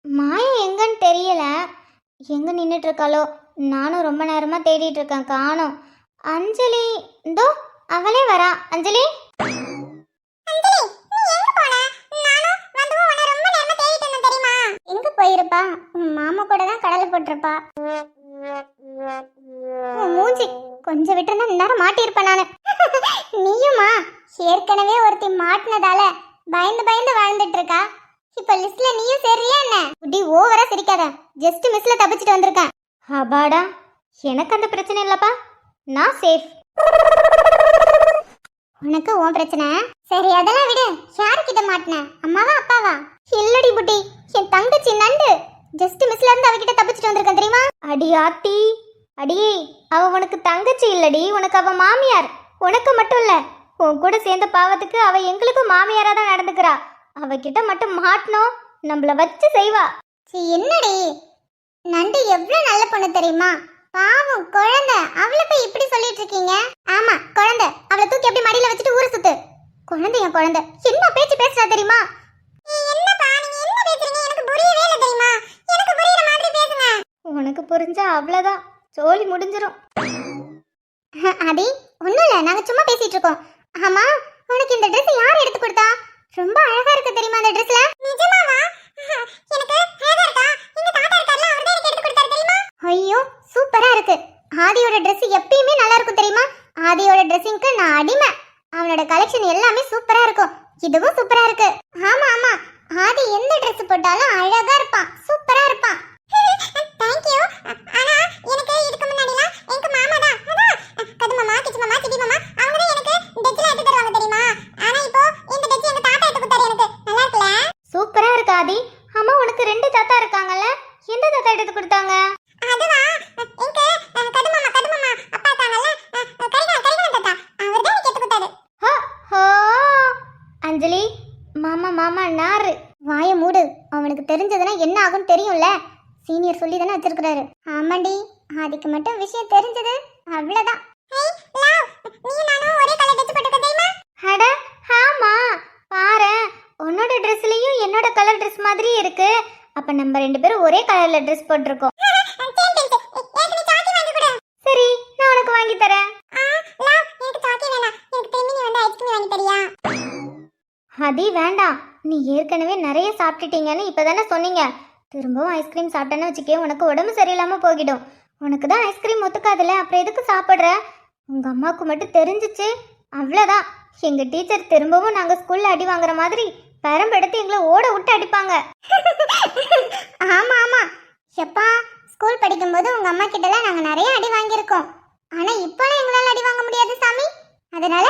மாயா எங்கன்னு தெரியல, எங்க நின்னுட்டு இருக்காளோ. நானும் ரொம்ப நேரமா தேடிட்டு இருக்கேன், காணோம். அஞ்சலி இதோ அவளே வரா. அஞ்சலி, எங்க போயிருப்பா? மாமா கூட தான் கடலை போட்டிருப்பா. மூஞ்சி கொஞ்சம் விட்டுருந்தா நேரம் மாட்டியிருப்பேன் நானு. நீயுமா? ஏற்கனவே ஒருத்தி மாட்டினதால பயந்து பயந்து வாழ்ந்துட்டு இருக்கா. இப்ப லிஸ்ட்ல நீயும் சரியா என்ன? இப்படி ஓவரா சிரிக்காத. ஜஸ்ட் மிஸ்ல தப்பிச்சிட்டு வந்திருக்கேன். அபாடா, எனக்கு அந்த பிரச்சனை இல்லப்பா, நான் சேஃப். உனக்கு உன் பிரச்சனை சரி, அதெல்லாம் விடு. யாருக்கிட்ட மாட்டின? அம்மாவா அப்பாவா? இல்லடி புட்டி, என் தங்கச்சி நண்டு. ஜஸ்ட் மிஸ்ல இருந்து அவகிட்ட தப்பிச்சிட்டு வந்திருக்கேன் தெரியுமா? அடி ஆத்தி, அடியே, அவ உனக்கு தங்கச்சி இல்லடி, உனக்கு அவ மாமியார். உனக்கு மட்டும் இல்ல, உன் கூட சேர்ந்த பாவத்துக்கு அவ எங்களுக்கும் மாமியாரா தான் நடந்துக்கிறா. அவகிட்ட மட்டும் மாட்டணும், நம்மள வச்சு செய்வா. என்னடி நண்டு எவ்வளவு நல்ல பொண்ணு தெரியுமா? பாவம் குழந்தை, அவளை போய் இப்படி சொல்லிட்டு இருக்கீங்க? ஆமா குழந்தை, அவளை தூக்கி எப்படி மடியில வச்சுட்டு ஊரு சுத்து. குழந்தை என் குழந்தை, என்ன பேச்சு பேசுறா தெரியுமா? உனக்கு புரிஞ்சா அவ்வளவுதான், சோலி முடிஞ்சிரும். அடி ஒண்ணும் இல்ல, நாங்க சும்மா பேசிட்டு இருக்கோம். ஆமா, உனக்கு இந்த Dress யார் எடுத்து கொடுத்தா? ரொம்ப அழகா இருக்கு தெரியுமா அந்த Dressல? நிஜமாவா? எனக்கு அழகா இருக்கா? எங்க தாத்தா இருக்கார்ல, அவர் தான் எனக்கு எடுத்து கொடுத்தாரு தெரியுமா? ஐயோ சூப்பரா இருக்கு. ஆதியோட Dress எப்பயுமே நல்லா இருக்கும் தெரியுமா? ஆதியோட Dressingக்கு நான் அடிமை. அவனோட கலெக்ஷன் எல்லாமே சூப்பரா இருக்கும். இதுவும் சூப்பரா இருக்கு. ஆமா ஆமா, ஆதி எந்த Dress போட்டாலும் அழகா இருப்பான், சூப்பரா இருப்பான். Thank you. ஆனா எனக்கு இதுக்கு முன்னாடிலாம் எங்க மாமா தான் கது மாமா, கிச்சு மாமா, சிடி மாமா அவங்க தான் எனக்கு டெஜ்ல எடுத்து தருவாங்க தெரியுமா? ஆனா இப்போ இந்த டெஜ் எங்க தாத்தா எடுத்து கொடுத்தாரு. எனக்கு நல்லா இருக்குல? சூப்பரா இருக்கு ஆதி. ஆமா, உனக்கு ரெண்டு தாத்தா இருக்காங்கல்ல, எந்த தாத்தா எடுத்து கொடுத்தாங்க? அதுவா, எங்க கது மாமா அப்பா இருக்காங்கல்ல, கரிகா தாத்தா, அவர் தான் எனக்கு எடுத்து கொடுத்தாரு. ஹோ அஞ்சலி, மாமா நாரு. வாய மூடு, அவனுக்கு தெரிஞ்சதுன்னா என்ன ஆகும் தெரியும்ல. சீனியர் சொல்லி தானே வச்சிருக்காரு. ஆமாண்டி, அதுக்கு மட்டும் விஷயம் தெரிஞ்சது அவ்வளவுதான். அட ஆமா, பாரு உன்னோட ட்ரெஸ்லயும் என்னோட கலர் ட்ரெஸ் மாதிரி இருக்கு. அப்ப நம்ம ரெண்டு பேரும் ஒரே கலர்ல ட்ரெஸ் போட்டிருக்கோம். சரி, நான் உனக்கு வாங்கி தரேன். அதி வேண்டாம், நீ ஏற்கனவே நிறைய சாப்பிட்டுட்டீங்கன்னு இப்பதானே சொன்னீங்க. திரும்பவும் ஐஸ்கிரீம் சாப்பிட்டேன்னு வச்சுக்கே, உனக்கு உடம்பு சரியில்லாம போகிடும். உனக்கு தான் ஐஸ்கிரீம் ஒத்துக்காதுல, அப்புறம் எதுக்கு சாப்பிட்ற? உங்க அம்மாவுக்கு மட்டும் தெரிஞ்சிச்சு அவ்வளோதான். எங்க டீச்சர் திரும்பவும் நாங்க ஸ்கூல்ல அடி வாங்குற மாதிரி பெரம்பெடுத்து எங்களை ஓட விட்டு அடிப்பாங்க. ஆமா ஆமா, எப்பா ஸ்கூல் படிக்கும்போது உங்க அம்மா கிட்டலாம் நாங்க நிறைய அடி வாங்கியிருக்கோம். ஆனா இப்போலாம் எங்களால அடி வாங்க முடியாது சாமி. அதனால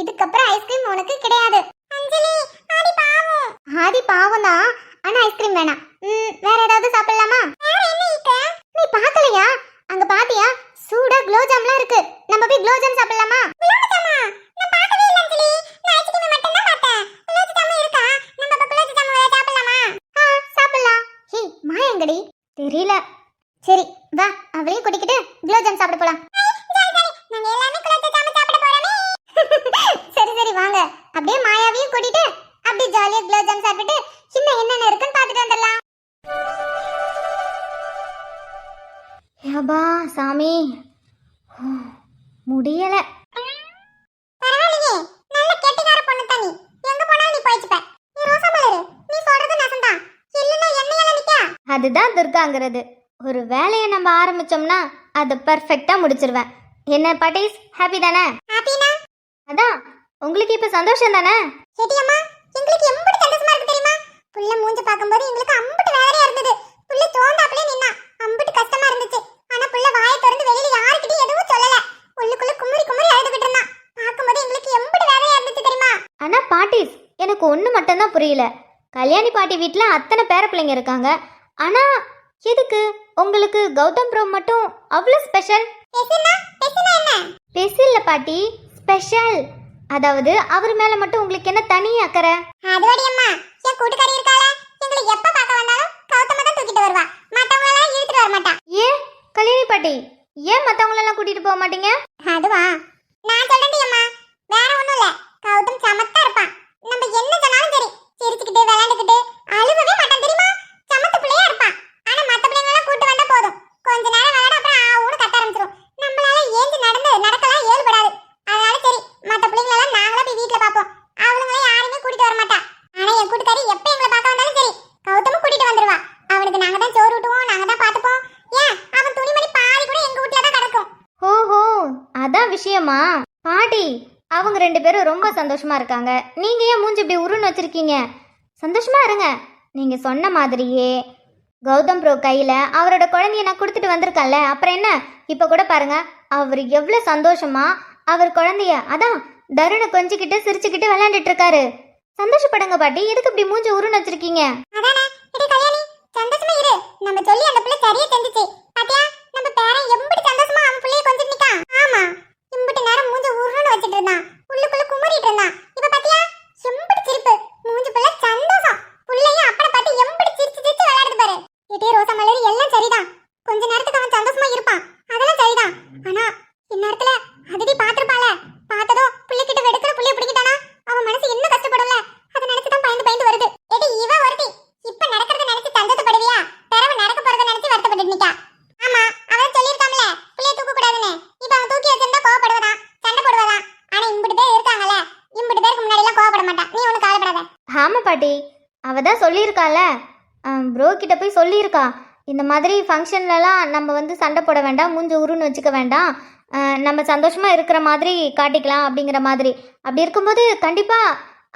இதுக்கப்புறம் ஐஸ்கிரீம் உனக்கு கிடையாது. அஞ்சலி, ஆதி பாவம். ஆதி பாவம் தான், ஆனா ஐஸ்கிரீம் வேணாம். வேற ஏதாவது சாப்பிடலாமா? நீ பார்க்கலையா? அங்க பாத்தியா, சூடா குலோப்ஜாம்லாம் இருக்கு. நம்ம போய் குலோப்ஜாம் சாப்பிடலாமா? தெரியல. சரி வா, அவளையும் கூட்டிக்கிட்டு குலோப்ஜாம் சாப்பிட போலாம். சரி சரி வாங்க, அப்படியே மாயாவையும் கூட்டிட்டு அப்படியே ஜாலியா குலோப்ஜாம் சாப்பிட்டு இன்னும் என்னென்ன இருக்குன்னு பார்த்துட்டு வந்துடலாம். யப்பா சாமி, முடியல. பரவாயில்லையே, நல்ல கெட்டிக்கார பொண்ணு தண்ணி. எங்க போனாலும் நீ போயிச்சுப்ப. நீ ரோசா மலரு, நீ சொல்றது நசந்தான். இல்லன்னா என்னையால நிக்க. அதுதான் துர்காங்கிறது. ஒரு வேலையை நம்ம ஆரம்பிச்சோம்னா அதை பெர்ஃபெக்ட்டா முடிச்சிருவேன். என்ன பாட்டிஸ், ஹாப்பி தானே? ஹாப்பினா அதான், உங்களுக்கு இப்ப சந்தோஷம் தானே? கேட்டியம்மா, எங்களுக்கு எம்புட்டு சந்தோஷமா இருக்கு தெரியுமா? புள்ள மூஞ்ச பாக்கும்போது எங்களுக்கு அம்புட்டு வேலையா இருந்தது. புள்ள சோந்தாப்ளே நின்னா, அம்புட்டு கஷ்டமா இருந்துச்சு. ஆனா புள்ள வாயை திறந்து வெளியில யார்கிட்டயும் எதுவும் சொல்லல. உள்ளுக்குள்ள குமுறி குமுறி அழுதுகிட்டு இருந்தா. பாக்கும்போது எங்களுக்கு எம்புட்டு வேலையா இருந்துச்சு தெரியுமா? ஆனா பாட்டிஸ், எனக்கு ஒன்று மட்டும்தான் புரியல. கல்யாணி பாட்டி வீட்டில் அத்தனை பேர பிள்ளைங்க இருக்காங்க, ஆனால் எதுக்கு உங்களுக்கு கௌதம் ப்ரோ மட்டும் அவ்வளோ ஸ்பெஷல்? ஸ்பெஷல் பாட்டி, ஸ்பெஷல். அதாவது அவர் மேல மட்டும் உங்களுக்கு என்ன தனி அக்கறை? அதோடி அம்மா, என் கூட்டுக்காரி இருக்காள, எங்களை எப்ப பார்க்க வந்தாலும் கௌதம தான் தூக்கிட்டு வருவா, மத்தவங்க எல்லாம் இழுத்துட்டு வர மாட்டா. ஏன் கல்யாணி பாட்டி, ஏன் மற்றவங்களெல்லாம் கூட்டிட்டு போக மாட்டீங்க? அதுவா, நான் சொல்றேன்டி அம்மா, வேற ஒண்ணும் இல்ல. கௌதம் சமத்தா இருப்பான். நம்ம என்ன சொன்னாலும் சரி சிரிச்சுக்கிட்டு விளையாண்டுக்கிட்டு அழுவவே மாட்டான் தெரியுமா. சமத்து பிள்ளையா இருப்பான். ஆனா மத்த பிள்ளைங்க எல்லாம் கூட்டு வந்தா போதும், கொஞ்ச நேரம் விளையாட அப்புறம் ஆவுன்னு கத்த ஆரம்பிச்சிடும். நம்மளால ஏஞ்சி நடக்கலாம் ஏழுபடாது. அதனால சரி, மத்த பிள்ளைங்க எல்லாம் நாங்களா போய் வீட்டுல பாப்போம். அவங்கள யாருமே கூட்டிட்டு வர மாட்டா. ஆனா என் கூட்டுக்காரி எப்ப எங்களை பார்க்க வந்தாலும் சரி கௌதமும் கூட்டிட்டு வந்துருவா. அவனுக்கு நாங்க தான் சோறு ஊட்டுவோம், நாங்க தான் பாத்துப்போம். ஏன் அவன் துணிமணி பாதி கூட எங்க வீட்டுல தான் கிடக்கும். ஓஹோ, அதான் விஷயமா? பாட்டி, அவங்க 2 பேரும் ரொம்ப சந்தோஷமா இருக்காங்க. நீங்க ஏன் மூஞ்சி இப்படி உருன்னு வச்சிருக்கீங்க? சந்தோஷமா இருங்க. நீங்க சொன்ன மாதிரியே கௌதம் ப்ரோ கையில அவரோட குழந்தைய நான் கொடுத்துட்டு வந்திருக்கேன்ல, அப்புறம் என்ன? இப்ப கூட பாருங்க, அவர் எவ்வளவு சந்தோஷமா அவர் குழந்தைய அதான் தருணை கொஞ்சிக்கிட்டு சிரிச்சுக்கிட்டு விளையாண்டுட்டு இருக்காரு. சந்தோஷப்படுங்க பாட்டி, எதுக்கு இப்படி மூஞ்சி உருன்னு வச்சிருக்கீங்க? அதானே, இடி கல்யாணி, சந்தோஷமா இரு. நம்ம சொல்லி அந்த பிள்ளை சரியா செஞ்சுச்சு. பாத்தியா, நம்ம பேரன் எம்படி சந்தோஷமா அவன் பிள்ளைய கொஞ்சிட்டு நிக்கான். ஆமா, இம்புட்டு நேரம் மூஞ்ச உருன்னு வச்சிட்டு இருந்தான், உள்ளுக்குள்ள குமரிட்டு இருந்தான். இப்ப பாத்தியா, எம்படி சிரிப்பு, மூஞ்சி பிள்ளை சந்தோஷம். பிள்ளையும் அப்பட பார்த்து எம்படி சிரிச்சு சிரிச்சு விளையாடுது பாரு. இடி ரோசா மலரி, எல்லாம் சரிதான். கொஞ்ச நேரத்துக்கு அவன் சந்தோஷமா இருப்பான், அதெல்லாம் சரிதான். ஆனா இந்நேரத்துல அதுடி பாத்துருப்பாள, பார்த்ததோ பிள்ளைகிட்ட வெடுக்கிற புள்ளைய பிடிக்கிட்டானா அவன் மனசு இன்னும் கஷ்டப்படும்ல. அதை நினைச்சுதான் பயந்து வருது. எடி இவ ஒருத்தி இப்ப நடக்கிறத நினைச்சு சந்தோஷப்படுவியா? பிறகு நடக்க போறத நினைச்சு வருத்தப்பட்டு நிக்கா. ஆமா, அவன் சொல்லியிருக்காமல பிள்ளைய தூக்க கூடாதுன்னு. இப்ப அவன் தூக்கி வச்சிருந்தா கோவப்படுவதான், சண்டை போடுவதான். ஆனா இம்புட்டு பேர் இருக்காங்கல்ல, இம்புட்டு பேருக்கு முன்னாடி எல்லாம் கோவப்பட மாட்டான். நீ ஒண்ணு கவலைப்படாத. ஆமா பாட்டி, அவ தான் சொல்லியிருக்கால, ப்ரோ கிட்ட போய் சொல்லியிருக்கா, இந்த மாதிரி ஃபங்க்ஷன்லலாம் நம்ம வந்து சண்டை போட வேண்டாம், மூஞ்சி உருன்னு வச்சுக்க வேண்டாம், நம்ம சந்தோஷமா இருக்கிற மாதிரி காட்டிக்கலாம் அப்படிங்கிற மாதிரி. அப்படி இருக்கும்போது கண்டிப்பா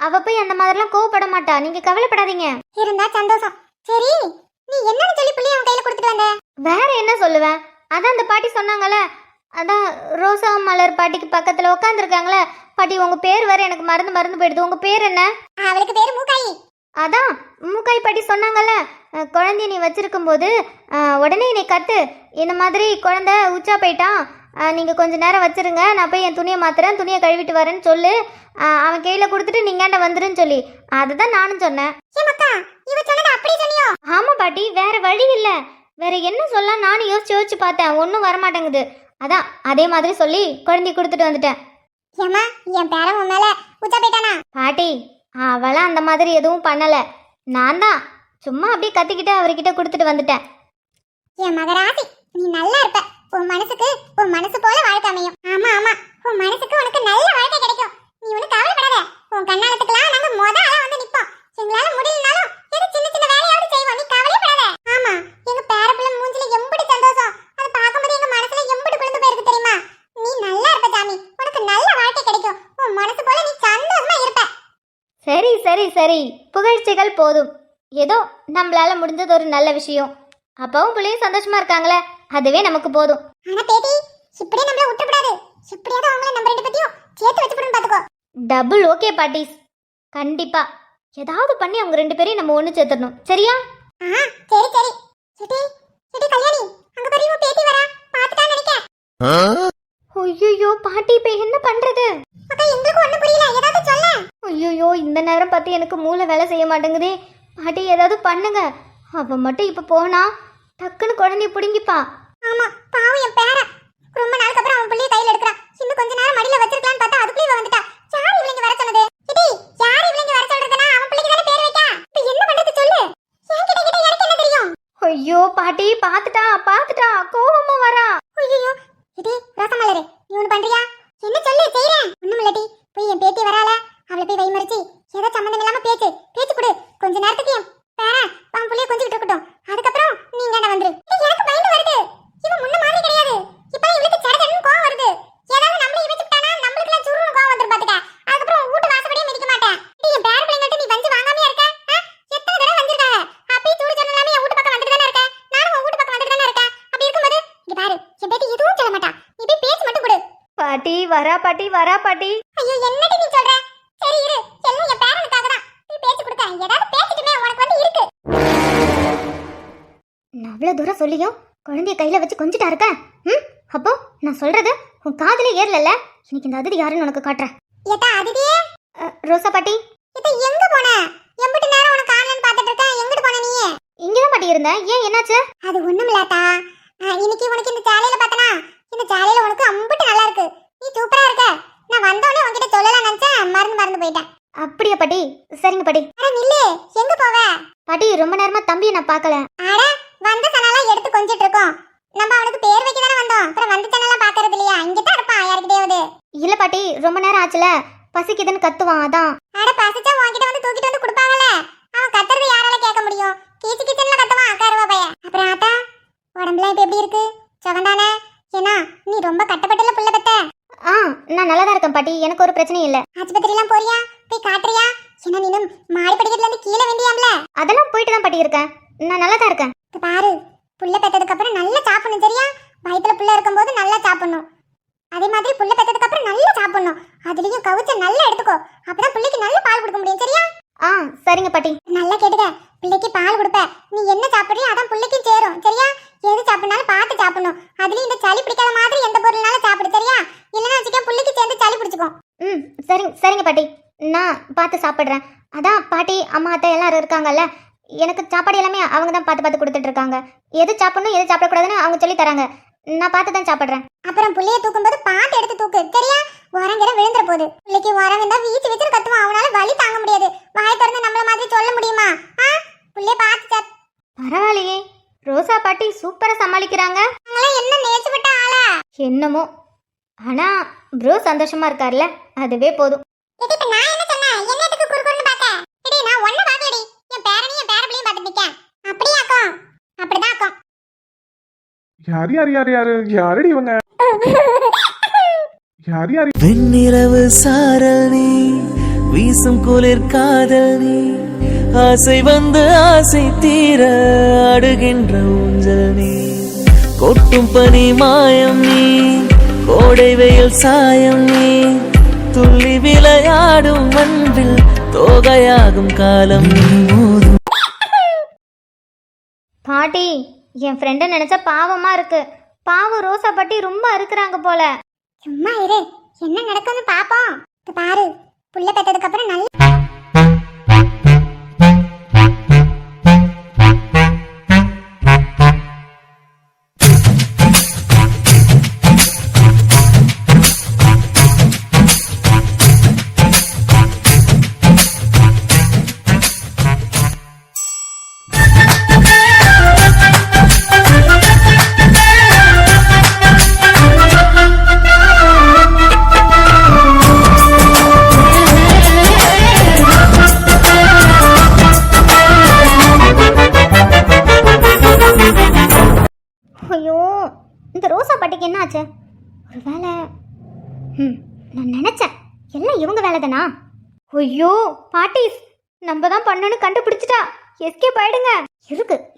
அவ போய் அந்த மாதிரிலாம் கோவப்பட மாட்டா. நீங்க கவலைப்படாதீங்க. இருந்தா சந்தோஷம். சரி, நீ என்னன்னு சொல்லி பிள்ளைய அவன் கையில கொடுத்துட்டு வந்த? வேற என்ன சொல்லுவேன்? அதான் அந்த பாட்டி சொன்னாங்கல்ல, அதான் ரோசா மலர் பாட்டிக்கு பக்கத்துல உட்காந்துருக்காங்களே. பாட்டி, உங்க பேர் வேற எனக்கு மறந்து போயிடுது. உங்க பேர் என்ன? அவளுக்கு பேரு மூக்காயி. அதான் மூக்காய் பாட்டி சொன்னாங்கல்ல, குழந்தைய நீ வச்சிருக்கும் போது உடனே நீ கத்து, இந்த மாதிரி குழந்தை உச்சா போயிட்டான், நீங்கள் கொஞ்ச நேரம் வச்சிருங்க, நான் போய் என் துணியை மாத்துறேன், துணியை கழுவிட்டு வரேன்னு சொல்லு, அவன் கையில் கொடுத்துட்டு நீங்காண்ட வந்துருன்னு சொல்லி. அதுதான் நானும் சொன்னேன். ஆமாம் பாட்டி, வேற வழி இல்லை. வேற என்ன சொல்ல நானும் யோசிச்சு பார்த்தேன், ஒன்றும் வரமாட்டேங்குது. அதான் அதே மாதிரி சொல்லி குழந்தைய கொடுத்துட்டு வந்துட்டேன். ஏம்மா, என் பேரன் உன் மேல உச்சா போயிட்டானா? பாட்டி, அவளாம் அந்த மாதிரி எதுவும் பண்ணல. நான் தான் சும்மா அப்படியே கத்திக்கிட்டு அவர்கிட்ட கொடுத்துட்டு வந்துட்டேன். என் மகராசி, நீ நல்லா இருப்ப. உன் மனசு போல வாழ்க்கை அமையும். ஆமா ஆமா, உன் மனசுக்கு உனக்கு நல்ல வாழ்க்கை கிடைக்கும். நீ ஒன்னும் கவலைப்படாத. உன் கண்ணாலத்துக்கெல்லாம் நாங்க ஆளா வந்து நிப்போம். எங்களால முடியலனாலும் ஏதோ சின்ன சின்ன வேலையாவது செய்வோம். நீ கவலைப்படாத. ஆமா, எங்க பேரப்பிள்ளை மூஞ்சில எம்படி சந்தோஷம். அதை பார்க்கும்போது எங்க மனசுல எம்படி குளிர்ந்து போயிருக்கு தெரியுமா? நீ நல்லா இருப்ப சாமி, உனக்கு நல்ல வாழ்க்கை கிடைக்கும். உன் மனசு போல நீ சந்தோஷமா இருப்ப. சரி சரி சரி, புகழ்ச்சிகள் போதும். ஏதோ நம்மளால முடிஞ்சது ஒரு நல்ல விஷயம். அப்பாவும் பிள்ளையும் சந்தோஷமா இருக்காங்களே, அதுவே நமக்கு போதும். ஆனா பேட்டி, இப்படியே நம்மள விட்டுறக்கூடாது. எப்படியாவது அவங்கள நம்ம 2 பேத்தையும் சேர்த்து வச்சுக்கணும் பாத்துக்கோ. டபுள் ஓகே பாட்டிஸ், கண்டிப்பா ஏதாவது பண்ணி அவங்க 2 பேரையும் நம்ம ஒண்ணு சேர்த்துடணும். சரியா? சரி சரி. சிட்டி கல்யாணி, அங்க பாரு, உன் பேத்தி வரா. பாத்துட்டான்னு நினைக்கிறேன். ஐயோ பாட்டி, இப்ப என்ன பண்றது? அக்கா, எங்களுக்கு ஒண்ணும் புரியல, ஏதாவது சொல்ல. ஐயோ, இந்த நேரம் பார்த்து எனக்கு மூளை வேலை செய்ய மாட்டேங்குதே. பாட்டி, ஏதாவது பண்ணுங்க. அவ மட்டும் இப்ப போனா டக்குன்னு குழந்தைய பிடுங்கிப்பா. ஆமா, பாவம் என் பேர. ரொம்ப நாளுக்கு அப்புறம் அவன் பிள்ளைய கையில எடுக்கறா. இன்னும் கொஞ்ச நேரம் மடியில வச்சிருக்கலாம்னு பார்த்தா அதுக்குள்ள இவ வந்துட்டா. யார் இவளைங்க வர சொன்னது? சிட்டி, யார் இவளைங்க வர சொல்றதுனா அவன் பிள்ளைக்கு தான பேர் வைக்கா. இப்ப என்ன பண்றது சொல்லு. என்கிட்ட எனக்கு என்ன தெரியும்? ஐயோ பாட்டி, பாத்துட்டா கோவமா வரா. ஐயோ, சிட்டி ரோசமலரே, நீ ஒண்ணு பண்றியா? என்ன சொல்லு, செய்றேன். ஒண்ணும் இல்லடி, போய் என் பேத்தி வரால, அவளை போய் வைமறிச்சு ஏதோ சம்பந்தம் இல்லாம பேச்சு கொடு. கொஞ்ச நேரத்துக்கு என் பேரன் அவன் பிள்ளைய கொஞ்சிட்டு இருக்கட்டும். அதுக்கப்புறம் நீ இங்க வந்துரு. எனக்கு பயந்து வருது. இவன் முன்ன மாதிரி கிடையாது. இப்ப இவளுக்கு சடகன்னு கோவம் வருது. ஏதாவது நம்மள இவச்சுட்டானா நம்மளுக்கு எல்லாம் சுருன்னு கோவம் வந்துரும் பாத்துக்க. அதுக்கப்புறம் வீட்டு வாசப்படியே மிதிக்க மாட்டேன். என் பேர பிள்ளைங்கட்ட நீ வஞ்சி வாங்காமயே இருக்க. எத்தனை தடவை வந்திருக்காங்க. அப்பயே சூடு சொன்ன இல்லாம என் வீட்டு பக்கம் வந்துட்டு தானே இருக்க. நானும் உன் வீட்டு பக்கம் வந்துட்டு தானே இருக்கேன். அப்படி இருக்கும்போது இங்க பாரு, என் பேத்தி எதுவும் சொல்ல மாட்டா. நீ போய் பேச்சு மட்டும் கொடு. பாட்டி வரா பாட்டி. ஐயோ, என்னடி நீ சொல்ற? சரி இரு, எல்லாம் என் பேரனுக்காக தான். ஏதாவது பேசிட்டுமே உனக்கு வந்து இருக்கு. நான் அவ்வளவு தூரம் சொல்லியும் குழந்தைய கையில வச்சு கொஞ்சிட்டா இருக்க. அப்போ நான் சொல்றது உன் காதுல ஏறல. இன்னைக்கு இந்த அதிதி யாருன்னு உனக்கு காட்டுறேன். ஏதா அதிதியே, ரோசா பாட்டி, ஏதா எங்க போன? எம்பிட்டு நேரம் உனக்கு காணலன்னு பார்த்துட்டு இருக்கேன். எங்கிட்டு போன நீ? இங்கதான் பாட்டி இருந்தேன். ஏன் என்னாச்சு? அது ஒண்ணுமில்லாட்டா, இன்னைக்கு உனக்கு இந்த சேலையில பார்த்தனா, இந்த சேலையில உனக்கு அம்பிட்டு நல்லா இருக்கு. நீ சூப்பரா இருக்க. நான் வந்தோடனே உன்கிட்ட சொல்லலாம் நினைச்சேன், மறந்து போயிட்டேன். அப்படியா பாட்டி? சரிங்க பாட்டி. அட நில்லு, எங்க போவ? பாட்டி ரொம்ப நேரமா தம்பியை நான் பார்க்கல. அட வந்த சனலாம் எடுத்து கொஞ்சிட்டு இருக்கோம். நம்ம அவனுக்கு பேர் வைக்க தானே வந்தோம். அப்புறம் வந்து சனலாம் பாக்குறது இல்லையா? இங்க தான் இருப்பான் யார்கிட்டயாவது. இல்ல பாட்டி, ரொம்ப நேரம் ஆச்சுல, பசிக்குதுன்னு கத்துவான் அதான். அட பசிச்சா உன்கிட்ட வந்து தூக்கிட்டு வந்து கொடுப்பாங்கல்ல. அவன் கத்துறது யாரால கேட்க முடியும்? கீச்சு கீச்சன்ல கத்துவான் கருவா பையன். அப்புறம் ஆத்தா, உடம்புலாம் இப்ப எப்படி இருக்கு? சுகந்தானே? ஏன்னா நீ ரொம்ப கட்டப்பட்டல புள்ள பெத்த. நான் நல்லா தான் இருக்கேன் பாட்டி, எனக்கு ஒரு பிரச்சனையும் இல்ல. ஆஸ்பத்திரிலாம் போறியா? போய் காட்டுறியா? ஏன்னா நீனும் மாடி படிக்கட்டுல இருந்து கீழே வேண்டியாம்ல. அதெல்லாம் போயிட்டு தான் பாட்டி இருக்கேன். நான் நல்லா தான் இருக்கேன். இப்ப பாரு, புள்ள பெத்ததுக்கு அப்புறம் நல்லா சாப்பிடணும் சரியா? வயித்துல புள்ள இருக்கும்போது நல்லா சாப்பிடணும். அதே மாதிரி புள்ள பெத்ததுக்கு அப்புறம் நல்லா சாப்பிடணும். அதுலயும் கவுச்ச நல்லா எடுத்துக்கோ. அப்பதான் புள்ளைக்கு நல்ல பால் கொடுக்க முடியும் சரியா? சரிங்க பாட்டி. நல்லா கேட்டுக்க. பிள்ளைக்கு பால் கொடுப்ப, நீ என்ன சாப்பிடுறியோ அதான் பிள்ளைக்கும் சேரும் சரியா? எது சாப்பிடனாலும் பார்த்து சாப்பிடணும். அதுலயும் இந்த சளி பிடிக்காத மாதிரி எந்த பொருள்னாலும் சாப்பிடு சரியா? இல்லைன்னா வச்சுக்க பிள்ளைக்கு சேர்ந்து சளி பிடிச்சிக்கும். சரிங்க பாட்டி, நான் பார்த்து சாப்பிட்றேன். அதான் பாட்டி அம்மா அத்தை எல்லாரும் இருக்காங்கல்ல, எனக்கு சாப்பாடு எல்லாமே அவங்க தான் பார்த்து கொடுத்துட்டு இருக்காங்க. எது சாப்பிடணும் எது சாப்பிடக்கூடாதுன்னு அவங்க சொல்லி தராங்க. நான் பார்த்து தான் சாப்பிட்றேன். அப்புறம் புள்ளைய தூக்கும்போது பார்த்து எடுத்து தூக்கு சரியா? உரங்கிற விழுந்துற போகுது. பிள்ளைக்கு உரம் வந்தா வீச்சு வீச்சு கத்துவான். அவனால வலி தாங்க முடியாது. வாய் திறந்து நம்மள மாதிரி சொல்ல முடியுமா? புள்ளைய பார்த்து பரவாயில்லையே, ரோசா பாட்டி சூப்பரா சமாளிக்கிறாங்க. என்ன நேசிப்பட்ட ஆளா? என்னமோ, ஆனா ப்ரோ சந்தோஷமா இருக்கார்ல, அதுவே போதும். இப்ப நான் என்ன சொன்னேன்? என்னத்துக்கு குறுகுறுன்னு பாக்க? எடி நான் ஒண்ணு பாக்கலடி. என் பேரனையும் என் பேரபிளையும் பார்த்துட்டு நிக்கேன். அப்படியாக்கும்? அப்படிதான் ஆக்கும். யாரடி இவங்க? யார்? வெண்ணிலவு சாரல் நீ, வீசும் குளிர் காதல் நீ, ஆசை வந்து ஆசை தீர அடுகின்ற ஊஞ்சல் நீ, கொட்டும் பனி மாயம் நீ, கோடை வெயில் சாயம் நீ, துள்ளி விளையாடும் அன்பில் தோகையாகும் காலம் நீ மோதும். பாட்டி, என் ஃப்ரெண்டை நினைச்சா பாவமா இருக்கு. பாவம் ரோசா பாட்டி ரொம்ப அறுக்குறாங்க போல. சும்மா இரு, என்ன நடக்கும்னு பாப்போம். இப்ப பாரு, புள்ள பெத்ததுக்கு அப்புறம் நல்ல ஐயோ, இந்த ரோசா பாட்டிக்கு என்ன ஆச்சு? ஒரு வேலை நான் நினைச்சேன் எல்லாம் இவங்க வேலை தானா? ஐயோ பாட்டி, நம்ம தான் பண்ணனு கண்டுபிடிச்சிட்டா. எஸ்கேப் ஆயிடுங்க.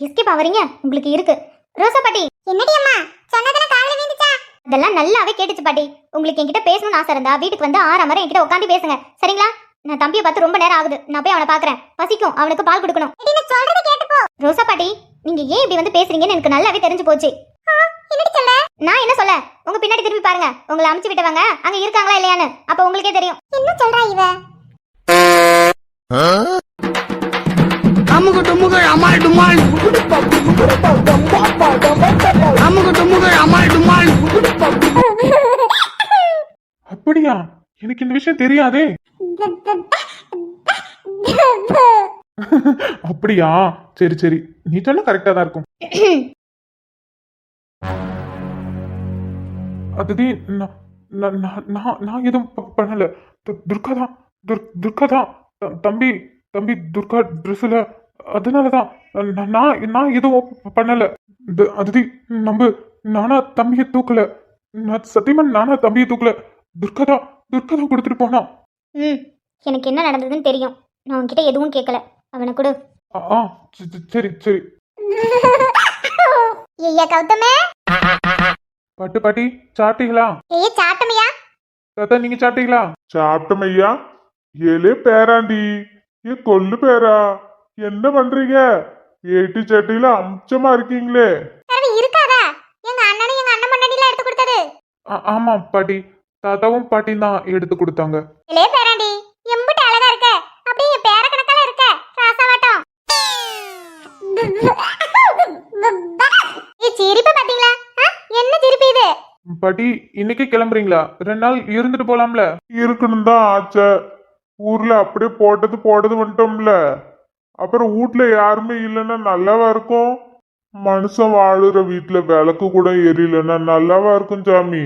எஸ்கேப் ஆவறீங்க, உங்களுக்கு இருக்கு. ரோசா பாட்டி, என்னடி அம்மா சொன்னதெல்லாம் காதுல விழுந்துச்சா? அதெல்லாம் நல்லாவே கேட்டுச்சு பாட்டி. உங்களுக்கு என்கிட்ட பேசணும்னு ஆசை இருந்தா வீட்டுக்கு வந்து 6 மரம் என்கிட்ட உட்காந்து பேசுங்க சரிங்களா? நான் தம்பியை பார்த்து ரொம்ப நேரம் ஆகுது. நான் போய் அவனை பாக்குறேன். பசிக்கும், அவனுக்கு பால் கொடுக்கணும். சொல்றத கேட்டுப்போ. ரோசா பாட்டி, நீங்க ஏன் இப்படி வந்து பேசுறீங்கன்னு எனக்கு நல்லாவே தெரிஞ்சு போச்சு. என்னடி சொல்ற? நான் என்ன சொல்ல, உங்க பின்னாடி திரும்பி பாருங்க. உங்களை அமுச்சு விட்டவங்க அங்க இருக்காங்களா இல்லையான்னு அப்ப உங்களுக்கே தெரியும். என்ன சொல்றா இவ? அமுக டுமுக அமால் டுமால், அமுக டுமுக அமால் டுமால். அப்படியா? எனக்கு இந்த விஷயம் தெரியாதே. அப்படியா? சரி, நீ சொன்ன கரெக்டா தான் இருக்கும். அதுதி நான் எதுவும் பண்ணல. துர்கா தான் தம்பி துர்கா ட்ரெஸ்ல, அதனாலதான் நான் எதுவும் பண்ணல. அதுதி நானா தம்பியை தூக்கல. நான் சத்தியமா நானா தம்பியை தூக்கல. துர்கா தான் கொடுத்துட்டு போனா. எனக்கு என்ன நடந்ததுன்னு தெரியும். நான் உன்கிட்ட எதுவும் கேட்கல. அவனை கூட சரி. ஐயா கௌதமே, பட்டு பாட்டி சாப்பிட்டீங்களா? சாட்டமையா? தாத்தா நீங்க சாப்பிட்டீங்களா? சாப்பிட்டோம் ஐயா. ஏழு பேராண்டி ஏ கொல்லு பேரா, என்ன பண்றீங்க? ஏட்டி சட்டியில அம்சமா இருக்கீங்களே. பிறவி இருக்காதா? எங்க அண்ணனும் எங்க அண்ணன் மண்ணடியில எடுத்து கொடுத்தது. ஆமா பாட்டி, தாத்தாவும் பாட்டியும் தான் எடுத்து கொடுத்தாங்க. இளைய பேராண்டி எம்பிட்டு அழகா இருக்க, அப்படியே என் பேர கணக்கால இருக்க ராசாவாட்டம். சிரிப்பு பாத்தீங்களா? என்ன சிரிப்பு இது? பாட்டி, இன்னைக்கு கிளம்புறீங்களா? 2 நாள் இருந்துட்டு போலாம்ல? இருக்கணும் தான் ஆச்ச. ஊர்ல அப்படியே போட்டது வந்துட்டோம்ல. அப்புறம் வீட்ல யாருமே இல்லைன்னா நல்லாவா இருக்கும்? மனுஷன் வாழுற வீட்டுல விளக்கு கூட எரியலன்னா நல்லாவா இருக்கும் சாமி?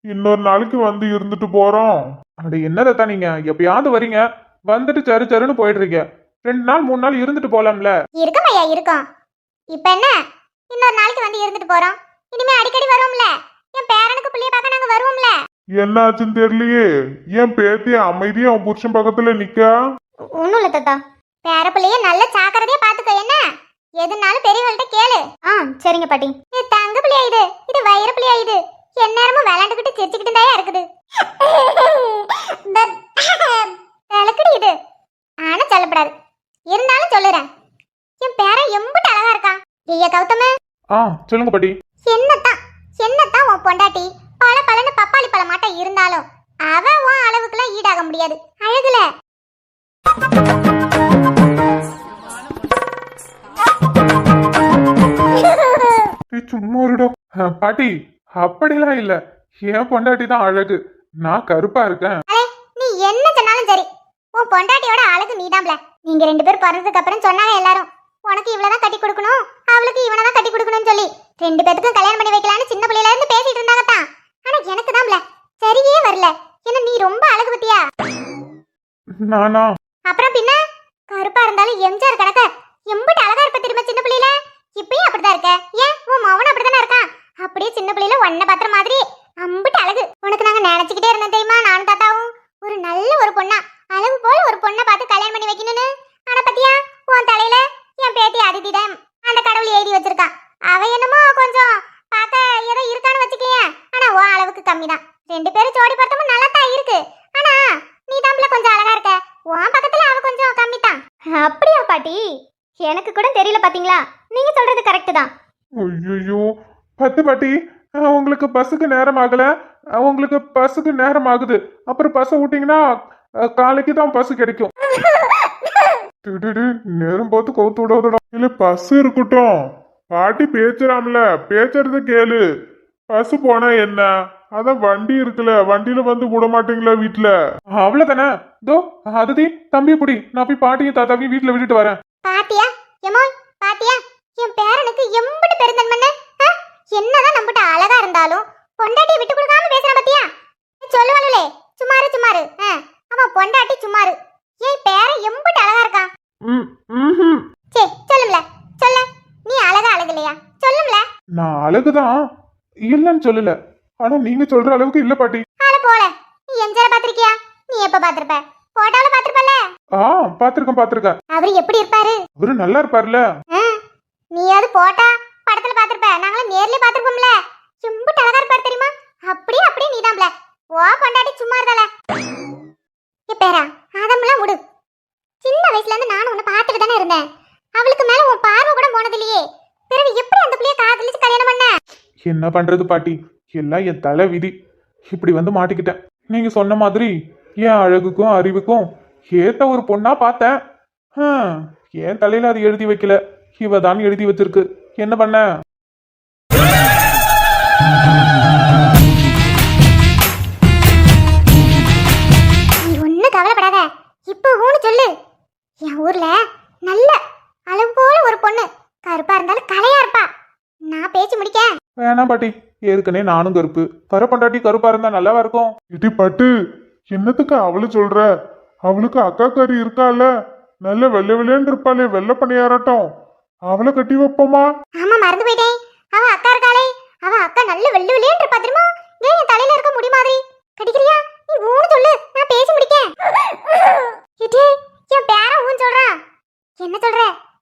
இன்னொரு நாளைக்கு வந்து இருந்துட்டு போறோம். அட என்ன தாத்தா, நீங்க எப்பயாவது வரீங்க, வந்துட்டு சரு சருன்னு போயிடுறீங்க. 2 நாள் 3 நாள் இருந்துட்டு போலாம்ல? இருக்கும் ஐயா இருக்கும். இப்ப என்ன, இன்னொரு நாளைக்கு வந்து இருந்துட்டு போறோம். இனிமே அடிக்கடி வருவோம்ல. என் பேரனுக்கு பிள்ளைய பார்க்க நாங்க வருவோம்ல. என்னாச்சுன்னு தெரியலையே. ஏன் பேத்தி அமைதியா அவன் புருஷன் பக்கத்துல நிக்கா? ஒண்ணும் இல்ல தாத்தா. பேர பிள்ளைய நல்ல சாக்கறதையே பாத்துக்கோ. என்ன எதுனாலும் பெரியவள்கிட்ட கேளு. சரிங்க பாட்டி. இது தங்க பிள்ளையா, இது வயிறு பிள்ளையா? இது எந்நேரமும் விளையாண்டுக்கிட்டு சிரிச்சுக்கிட்டு தாயா இருக்குது. விளக்குடி இது. ஆனா சொல்லப்படாது, இருந்தாலும் சொல்லுறேன். என் பேரன் எம்பிட்டு அழகா இருக்கான். ஐயா கௌதம, சொல்லுங்க பாட்டி. என்னத்தான் உன் பொண்டாட்டி பல பலன்னு பப்பாளி பழ மாட்ட இருந்தாலும் அவ உன் அளவுக்குலாம் ஈடாக முடியாது அழகுல. சும்மா இருடோ. பாட்டி, அப்படிலாம் இல்ல. என் பொண்டாட்டி தான் அழகு, நான் கருப்பா இருக்கேன். நீ என்ன சொன்னாலும் சரி, உன் பொண்டாட்டியோட அழகு நீதாம்ல. நீங்க 2 பேர் பிறந்ததுக்கு அப்புறம் சொன்னாங்க எல்லாரும், உனக்கு இவ்வளவுதான் கட்டி கொடுக்கணும், அவளுக்கு இவனதான் கட்டி கொடுக்கணும்னு சொல்லி 2 பேத்துக்கும் கல்யாணம் பண்ணி வைக்கலான்னு சின்ன பிள்ளையில இருந்து பேசிட்டு இருந்தாங்க தான். ஆனா எனக்கு தான்ல சரியே வரல. என்ன நீ ரொம்ப அழகு பத்தியா? நானா? அப்புறம் பின்ன கருப்பா இருந்தாலும் எம்ஜிஆர் கணக்க எம்பிட்டு அழகா இருப்ப தெரியுமா சின்ன பிள்ளையில? இப்பயும் அப்படிதான் இருக்க. ஏன் உன் மவனும் அப்படித்தானே இருக்கான்? அப்படியே சின்ன பிள்ளையில ஒன்ன பாத்திர மாதிரி அம்பிட்டு அழகு. உனக்கு நாங்க நினைச்சுக்கிட்டே இருந்தோம் தெரியுமா, நானும் தாத்தாவும். ஒரு நல்ல ஒரு பொண்ணா, அழகு போல ஒரு பொண்ணை பார்த்து கல்யாணம் பண்ணி வைக்கணும்னு. ஆனா பத்தியா, உன் தலையில என் பேத்தி அதிதிதான் அந்த கடவுள் எழுதி வச்சிருக்கான். அவ என்னமோ கொஞ்சம் பார்க்க ஏதோ இருக்கான்னு வச்சுக்கீங்க, ஆனா உன் அளவுக்கு கம்மி தான். 2 பேரும் ஜோடி பார்த்தமும் நல்லா தான் இருக்கு. ஆனா நீ தாம்பல கொஞ்சம் அழகா இருக்க, உன் பக்கத்துல அவ கொஞ்சம் கம்மி தான். அப்படியா பாட்டி? எனக்கு கூட தெரியல பாத்தீங்களா. நீங்க சொல்றது கரெக்ட் தான். ஐயோ பாட்டி, உங்களுக்கு பஸ்ஸுக்கு நேரம் ஆகல. உங்களுக்கு பஸ்ஸுக்கு நேரம் ஆகுது. அப்புறம் பஸ்ஸை விட்டீங்கன்னா காலைக்கு தான் பஸ் கிடைக்கும். நேரம் பார்த்து கவுத்து விடாதடா. இல்ல பஸ் இருக்கட்டும், பாட்டி பேச்சுறாம்ல, பேச்சுறத கேளு. பஸ் போனா என்ன, அதான் வண்டி இருக்குல்ல, வண்டியில வந்து விட மாட்டீங்களா வீட்டுல? அவ்வளவுதானே. தோ அதுதி தம்பி புடி, நான் போய் பாட்டியும் தாத்தாவையும் வீட்டுல விட்டுட்டு வரேன். பாத்தியா எமோய், பாத்தியா என் பேரனுக்கு எம்பிட்டு பெருந்தன்மன்னு. என்னதான் நம்பிட்ட அழகா இருந்தாலும் பொண்டாட்டியை விட்டு கொடுக்காம பேசுறான் பாத்தியா? சொல்லுவாளுலே சுமாரு. அவன் பொண்டாட்டி சுமாரு. என் பேரன் எம்பிட்டு அழகா இருக்கான். சே சொல்லும்ல, சொல்ல. நீ அழகா அழகு சொல்லும்ல. நான் அழகுதான் இல்லன்னு சொல்லல, ஆனா நீங்க சொல்ற அளவுக்கு இல்ல பாட்டி. ஆள போல. நீ எம்ஜிஆர் பாத்திருக்கியா? நீ எப்ப பாத்திருப்ப? போட்டால பாத்திருப்பல. பாத்திருக்கேன். அவரு எப்படி இருப்பாரு? அவரு நல்லா இருப்பாருல. நீ அது போட்டா படத்துல பாத்திருப்ப, நாங்களும் நேர்ல பாத்திருப்போம்ல. எம்பிட்டு அழகா இருப்பாரு தெரியுமா? அப்படியே நீதாம்ல. ஓ பொண்டாட்டி சும்மா இருந்தல. பேரா அதெல்லாம் விடு. சின்ன வயசுல இருந்து நானும் உன்னை பார்த்துட்டு தானே இருந்தேன். அவளுக்கு மேல உன் பார்வை கூட போனதில்லையே. பிறகு எப்படி அந்த பிள்ளைய காதலிச்சு கல்யாணம் பண்ண? என்ன பண்றது பாட்டி, எல்லாம் என் தலை விதி. இப்படி வந்து மாட்டிக்கிட்டேன். நீங்க சொன்ன மாதிரி என் அழகுக்கும் அறிவுக்கும் ஏத்த ஒரு பொண்ணா பார்த்தேன். என் தலையில அது எழுதி வைக்கல, இவ தான் எழுதி வச்சிருக்கு. என்ன பண்ண? நீ ஒன்னும் கவலைப்படாத. இப்போ ஊன்னு சொல்லு. என் ஊர்ல நல்ல அளவு போல ஒரு பொண்ணு, கருப்பா இருந்தாலும் கலையா இருப்பா. நான் பேச்சு முடிக்க. வேணாம் பாட்டி, ஏற்கனவே நானும் கருப்பு. வர பொண்டாட்டி கருப்பா இருந்தா நல்லாவா இருக்கும்? இடி பட்டு, என்னத்துக்கு அவளு சொல்ற? அவளுக்கு அக்கா கறி இருக்கால, நல்ல வெள்ளை வெள்ளைன்னு இருப்பாளே, வெள்ளை பணியாரட்டம். அவளை கட்டி வைப்போமா? ஆமா மறந்து போயிட்டேன். அவ அக்கா இருக்காளே, அவ அக்கா நல்ல வெள்ளி வெளியேன்னு இருப்பா தெரியுமா? ஏன் என் தலையில இருக்க முடி மாதிரி கடிக்கிறியா? நீ ஊன்னு சொல்லு, நான் பேசி முடிக்க. இது என் பேர ஊன்னு சொல்றான். என்ன சொல்ற?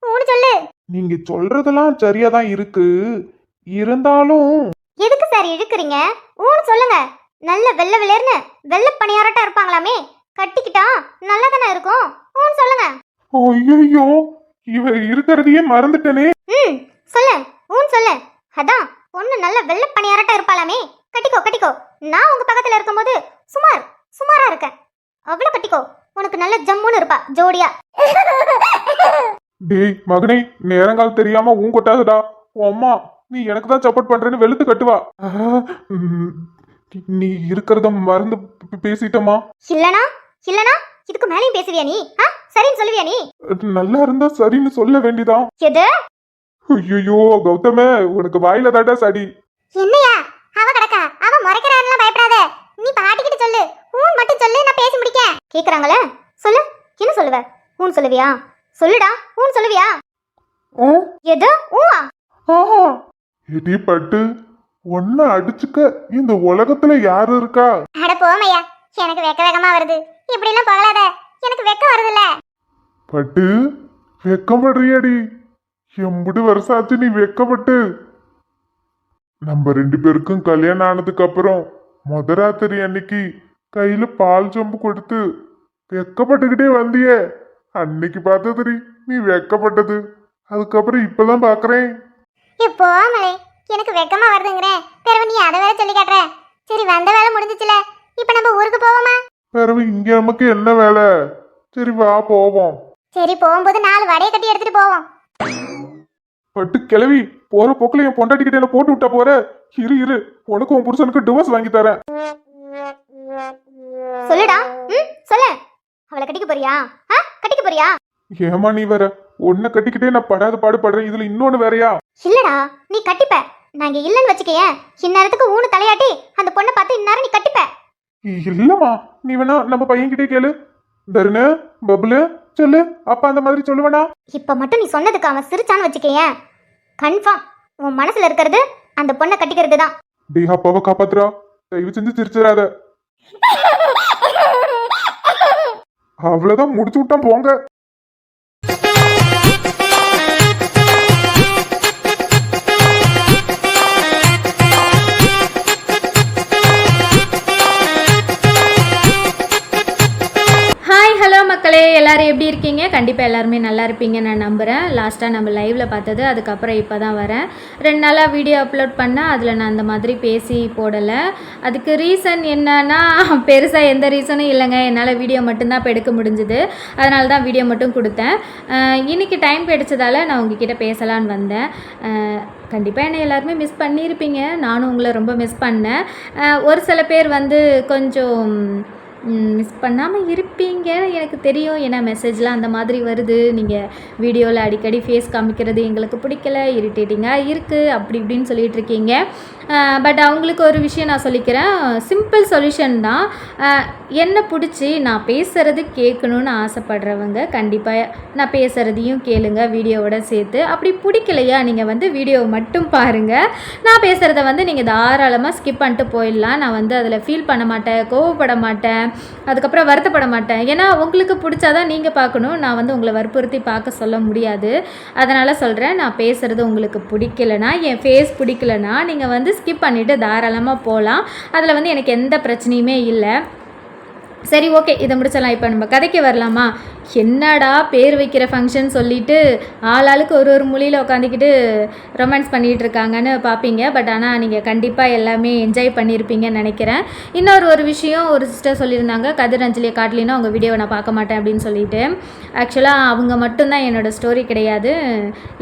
ஊன்னு சொல்லு. நீங்க சொல்றதெல்லாம் சரியாதான் இருக்கு, இருந்தாலும் எதுக்கு சார் இழுக்குறீங்க? ஊன்னு சொல்லுங்க. நல்ல வெள்ளை வெளியேன்னு வெள்ளை பணியாரட்டா இருப்பாங்களாமே, கட்டிக்கிட்டா நல்லா தானே இருக்கும். ஊன்னு சொல்லுங்க. ஐயோ இவ இருக்கிறதையே மறந்துட்டனே. ம் சொல்லு சொல்லு. அதான் பொண்ணு நல்ல வெள்ளை பணியாரட்டா இருப்பாளாமே. கட்டிக்கோ கட்டிக்கோ. நான் உங்க பக்கத்துல இருக்கும்போது சுமாரா இருக்கேன். அவ்வளவு கட்டிக்கோ. உனக்கு நல்ல ஜம்முன்னு இருப்பா ஜோடியா. டேய் மகனே, நேரங்கால் தெரியாம உன் கொட்டாதடா. உன் அம்மா நீ எனக்கு தான் சப்போர்ட் பண்றேன்னு வெளுத்து கட்டுவா. நீ இருக்கிறத மறந்து பேசிட்டமா. இல்லனா இதுக்கு மேலேயும் பேசுவியா நீ? சரின்னு சொல்லுவியா நீ? நல்லா இருந்தா சரின்னு சொல்ல வேண்டிதான். எது? ஐயோ கௌதமே, உனக்கு வாயில தாட்டா சடி. என்னையா அவ கடக்கா? அவ முறைக்கிறான்லாம் பயப்படாத. நீ பாட்டிக்கிட்ட சொல்லு. ஊன் மட்டும் சொல்லு, நான் பேசி முடிக்க. கேக்குறாங்களே சொல்லு. என்ன சொல்லுவ? ஊன் சொல்லுவியா? சொல்லுடா. ஊன் சொல்லுவியா? எது? ஊவா? எடி பட்டு ஒன்ன அடிச்சுக்க இந்த உலகத்துல யாரு இருக்கா? அட போமையா, எனக்கு வெக்கமா வருது. இப்படி எல்லாம் பகலாத, எனக்கு வெக்க வருதுல்ல. பட்டு வெக்கப்படுறியாடி? எம்புடு வருஷம் ஆச்சு நீ வெக்கப்பட்டு. நம்ம 2 பேருக்கும் கல்யாணம் ஆனதுக்கு அப்புறம் ராத்திரி அன்னைக்கு கையில பால் சொம்பு கொடுத்து வெக்கப்பட்டுக்கிட்டே வந்தியே, அன்னைக்கு பார்த்ததுடி நீ வெக்கப்பட்டது. அதுக்கப்புறம் இப்பதான் பாக்குறேன். இப்போ மலை எனக்கு வெக்கமா வருதுங்கறேன். பிறகு நீ அதை வேற சொல்லி காட்டுற. சரி வந்த வேலை முடிஞ்சிச்சுல, இப்போ நம்ம ஊருக்கு போவோமா? பிறகு இங்க நமக்கு என்ன வேலை? சரி வா போவோம். சரி போகும்போது 4 வடையை கட்டி எடுத்துட்டு போவோம். பட்டு கிளவி, போற போக்குல என் பொண்டாட்டிக்கிட்ட என்ன போட்டு விட்டா போற. இரு உனக்கு உன் புருஷனுக்கு டிவோர்ஸ் வாங்கி தரேன். சொல்லுடா. சொல்லு. அவளை கட்டிக்க போறியா? கட்டிக்க போறியா? ஏமா நீ வேற, உன்னை கட்டிக்கிட்டே நான் படாத பாடுபடுறேன், இதுல இன்னொன்னு வேறயா? இல்லடா, நீ கட்டிப்ப. நாங்க இல்லன்னு வச்சுக்கேன், இந்நேரத்துக்கு ஊனு தலையாட்டி அந்த பொண்ணை பார்த்து இந்நேரம் நீ கட்டிப்ப. இல்லம்மா, நீ வேணா நம்ம பையன்கிட்டே கேளு. தருணு, பபுலு சொல்லு, அப்பா அந்த மாதிரி சொல்லுவனா? இப்ப மட்டும் நீ சொன்னதுக்கு அவன் சிரிச்சான்னு வச்சுக்கேன், கன்ஃபார்ம் உன் மனசுல இருக்கிறது அந்த பொண்ணை கட்டிக்கிறது தான். டேய் அப்பாவை காப்பாத்துறா, தயவு செஞ்சு சிரிச்சிடாத. அவ்வளவுதான், முடிச்சு விட்டான் போங்க. ஹலோ மக்களே, எல்லோரும் எப்படி இருக்கீங்க? கண்டிப்பாக எல்லாருமே நல்லா இருப்பீங்க நான் நம்புகிறேன். லாஸ்ட்டாக நம்ம லைவில் பார்த்தது, அதுக்கப்புறம் இப்போ தான் வரேன். 2 நாளாக வீடியோ அப்லோட் பண்ணால் அதில் நான் அந்த மாதிரி பேசி போடலை. அதுக்கு ரீசன் என்னன்னா, பெருசாக எந்த ரீசனும் இல்லைங்க. என்னால் வீடியோ மட்டும்தான் இப்போ எடுக்க முடிஞ்சுது. அதனால தான் வீடியோ மட்டும் கொடுத்தேன். இன்றைக்கி டைம் கிடைச்சதால நான் உங்ககிட்ட பேசலான்னு வந்தேன். கண்டிப்பாக என்னை எல்லாருமே மிஸ் பண்ணியிருப்பீங்க. நானும் உங்களை ரொம்ப மிஸ் பண்ணேன். ஒரு சில பேர் வந்து கொஞ்சம் மிஸ் பண்ணாமல் இருப்பீங்க எனக்கு தெரியும். ஏன்னா மெசேஜ்லாம் அந்த மாதிரி வருது. நீங்கள் வீடியோவில் அடிக்கடி ஃபேஸ் காமிக்கிறது எங்களுக்கு பிடிக்கல, இரிட்டேட்டிங்காக இருக்குது, அப்படி இப்படின்னு சொல்லிகிட்ருக்கீங்க. பட் அவங்களுக்கு ஒரு விஷயம் நான் சொல்லிக்கிறேன். சிம்பிள் சொல்யூஷன் தான். என்னை பிடிச்சி நான் பேசுகிறது கேட்கணுன்னு ஆசைப்படுறவங்க கண்டிப்பாக நான் பேசுகிறதையும் கேளுங்க வீடியோவோட சேர்த்து. அப்படி பிடிக்கலையா நீங்கள் வந்து வீடியோவை மட்டும் பாருங்கள். நான் பேசுகிறத வந்து நீங்கள் தாராளமாக ஸ்கிப் பண்ணிட்டு போயிடலாம். நான் வந்து அதில் ஃபீல் பண்ண மாட்டேன், கோவப்பட மாட்டேன், அதுக்கப்புறம் வருத்தப்பட மாட்டேன். ஏன்னா உங்களுக்கு பிடிச்சாதான் நீங்கள் பார்க்கணும். நான் வந்து உங்களை வற்புறுத்தி பார்க்க சொல்ல முடியாது. அதனால் சொல்கிறேன், நான் பேசுகிறது உங்களுக்கு பிடிக்கலனா, என் ஃபேஸ் பிடிக்கலனா நீங்கள் வந்து ஸ்கிப் பண்ணிவிட்டு தாராளமாக போகலாம். அதில் வந்து எனக்கு எந்த பிரச்சனையுமே இல்லை. சரி ஓகே, இதை முடிச்சிடலாம். இப்போ நம்ம கதைக்கு வரலாமா? என்னடா பேர் வைக்கிற ஃபங்க்ஷன் சொல்லிவிட்டு ஆளாளுக்கு ஒரு மொழியில் உட்காந்துக்கிட்டு ரொமான்ஸ் பண்ணிகிட்டு இருக்காங்கன்னு பார்ப்பீங்க. பட் ஆனால் நீங்கள் கண்டிப்பாக எல்லாமே என்ஜாய் பண்ணியிருப்பீங்கன்னு நினைக்கிறேன். இன்னொரு விஷயம், ஒரு சிஸ்டர் சொல்லியிருந்தாங்க, கதிர் அஞ்சலியை காட்டலினா உங்கள் வீடியோவை நான் பார்க்க மாட்டேன் அப்படின்னு சொல்லிட்டு. ஆக்சுவலாக அவங்க மட்டும்தான் என்னோடய ஸ்டோரி கிடையாது,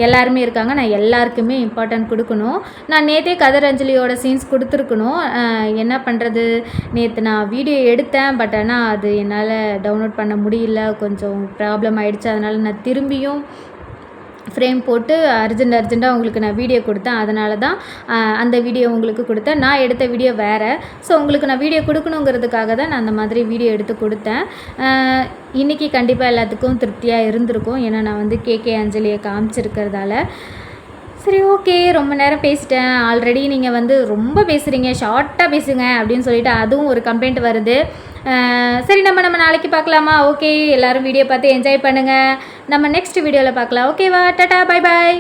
எல்லாருமே இருக்காங்க. நான் எல்லாருக்குமே இம்பார்ட்டன்ட் கொடுக்கணும். நான் நேற்றே கதிர் அஞ்சலியோட சீன்ஸ் கொடுத்துருக்கணும். என்ன பண்ணுறது, நேற்று நான் வீடியோ எடுத்தேன். பட் ஆனால் அது என்னால் டவுன்லோட் பண்ண முடியல, கொஞ்சம் ப்ராப்ளம் ஆகிடுச்சு. அதனால் நான் திரும்பியும் ஃப்ரேம் போட்டு அர்ஜெண்ட்டாக உங்களுக்கு நான் வீடியோ கொடுத்தேன். அதனால தான் அந்த வீடியோ உங்களுக்கு கொடுத்தேன். நான் எடுத்த வீடியோ வேறு. ஸோ உங்களுக்கு நான் வீடியோ கொடுக்கணுங்கிறதுக்காக தான் நான் அந்த மாதிரி வீடியோ எடுத்து கொடுத்தேன். இன்றைக்கி கண்டிப்பாக எல்லாத்துக்கும் திருப்தியாக இருந்திருக்கும். ஏன்னா நான் வந்து கேகே அஞ்சலியை காமிச்சிருக்கிறதால. சரி ஓகே, ரொம்ப நேரம் பேசிட்டேன். ஆல்ரெடி நீங்கள் வந்து ரொம்ப பேசுகிறீங்க, ஷார்ட்டாக பேசுங்க அப்படின்னு சொல்லிட்டு அதுவும் ஒரு கம்ப்ளைண்ட் வருது. சரி நம்ம நாளைக்கு பார்க்கலாமா? ஓகே, எல்லோரும் வீடியோ பார்த்து என்ஜாய் பண்ணுங்கள். நம்ம நெக்ஸ்ட் வீடியோவில் பார்க்கலாம். ஓகேவா? Tata, bye bye.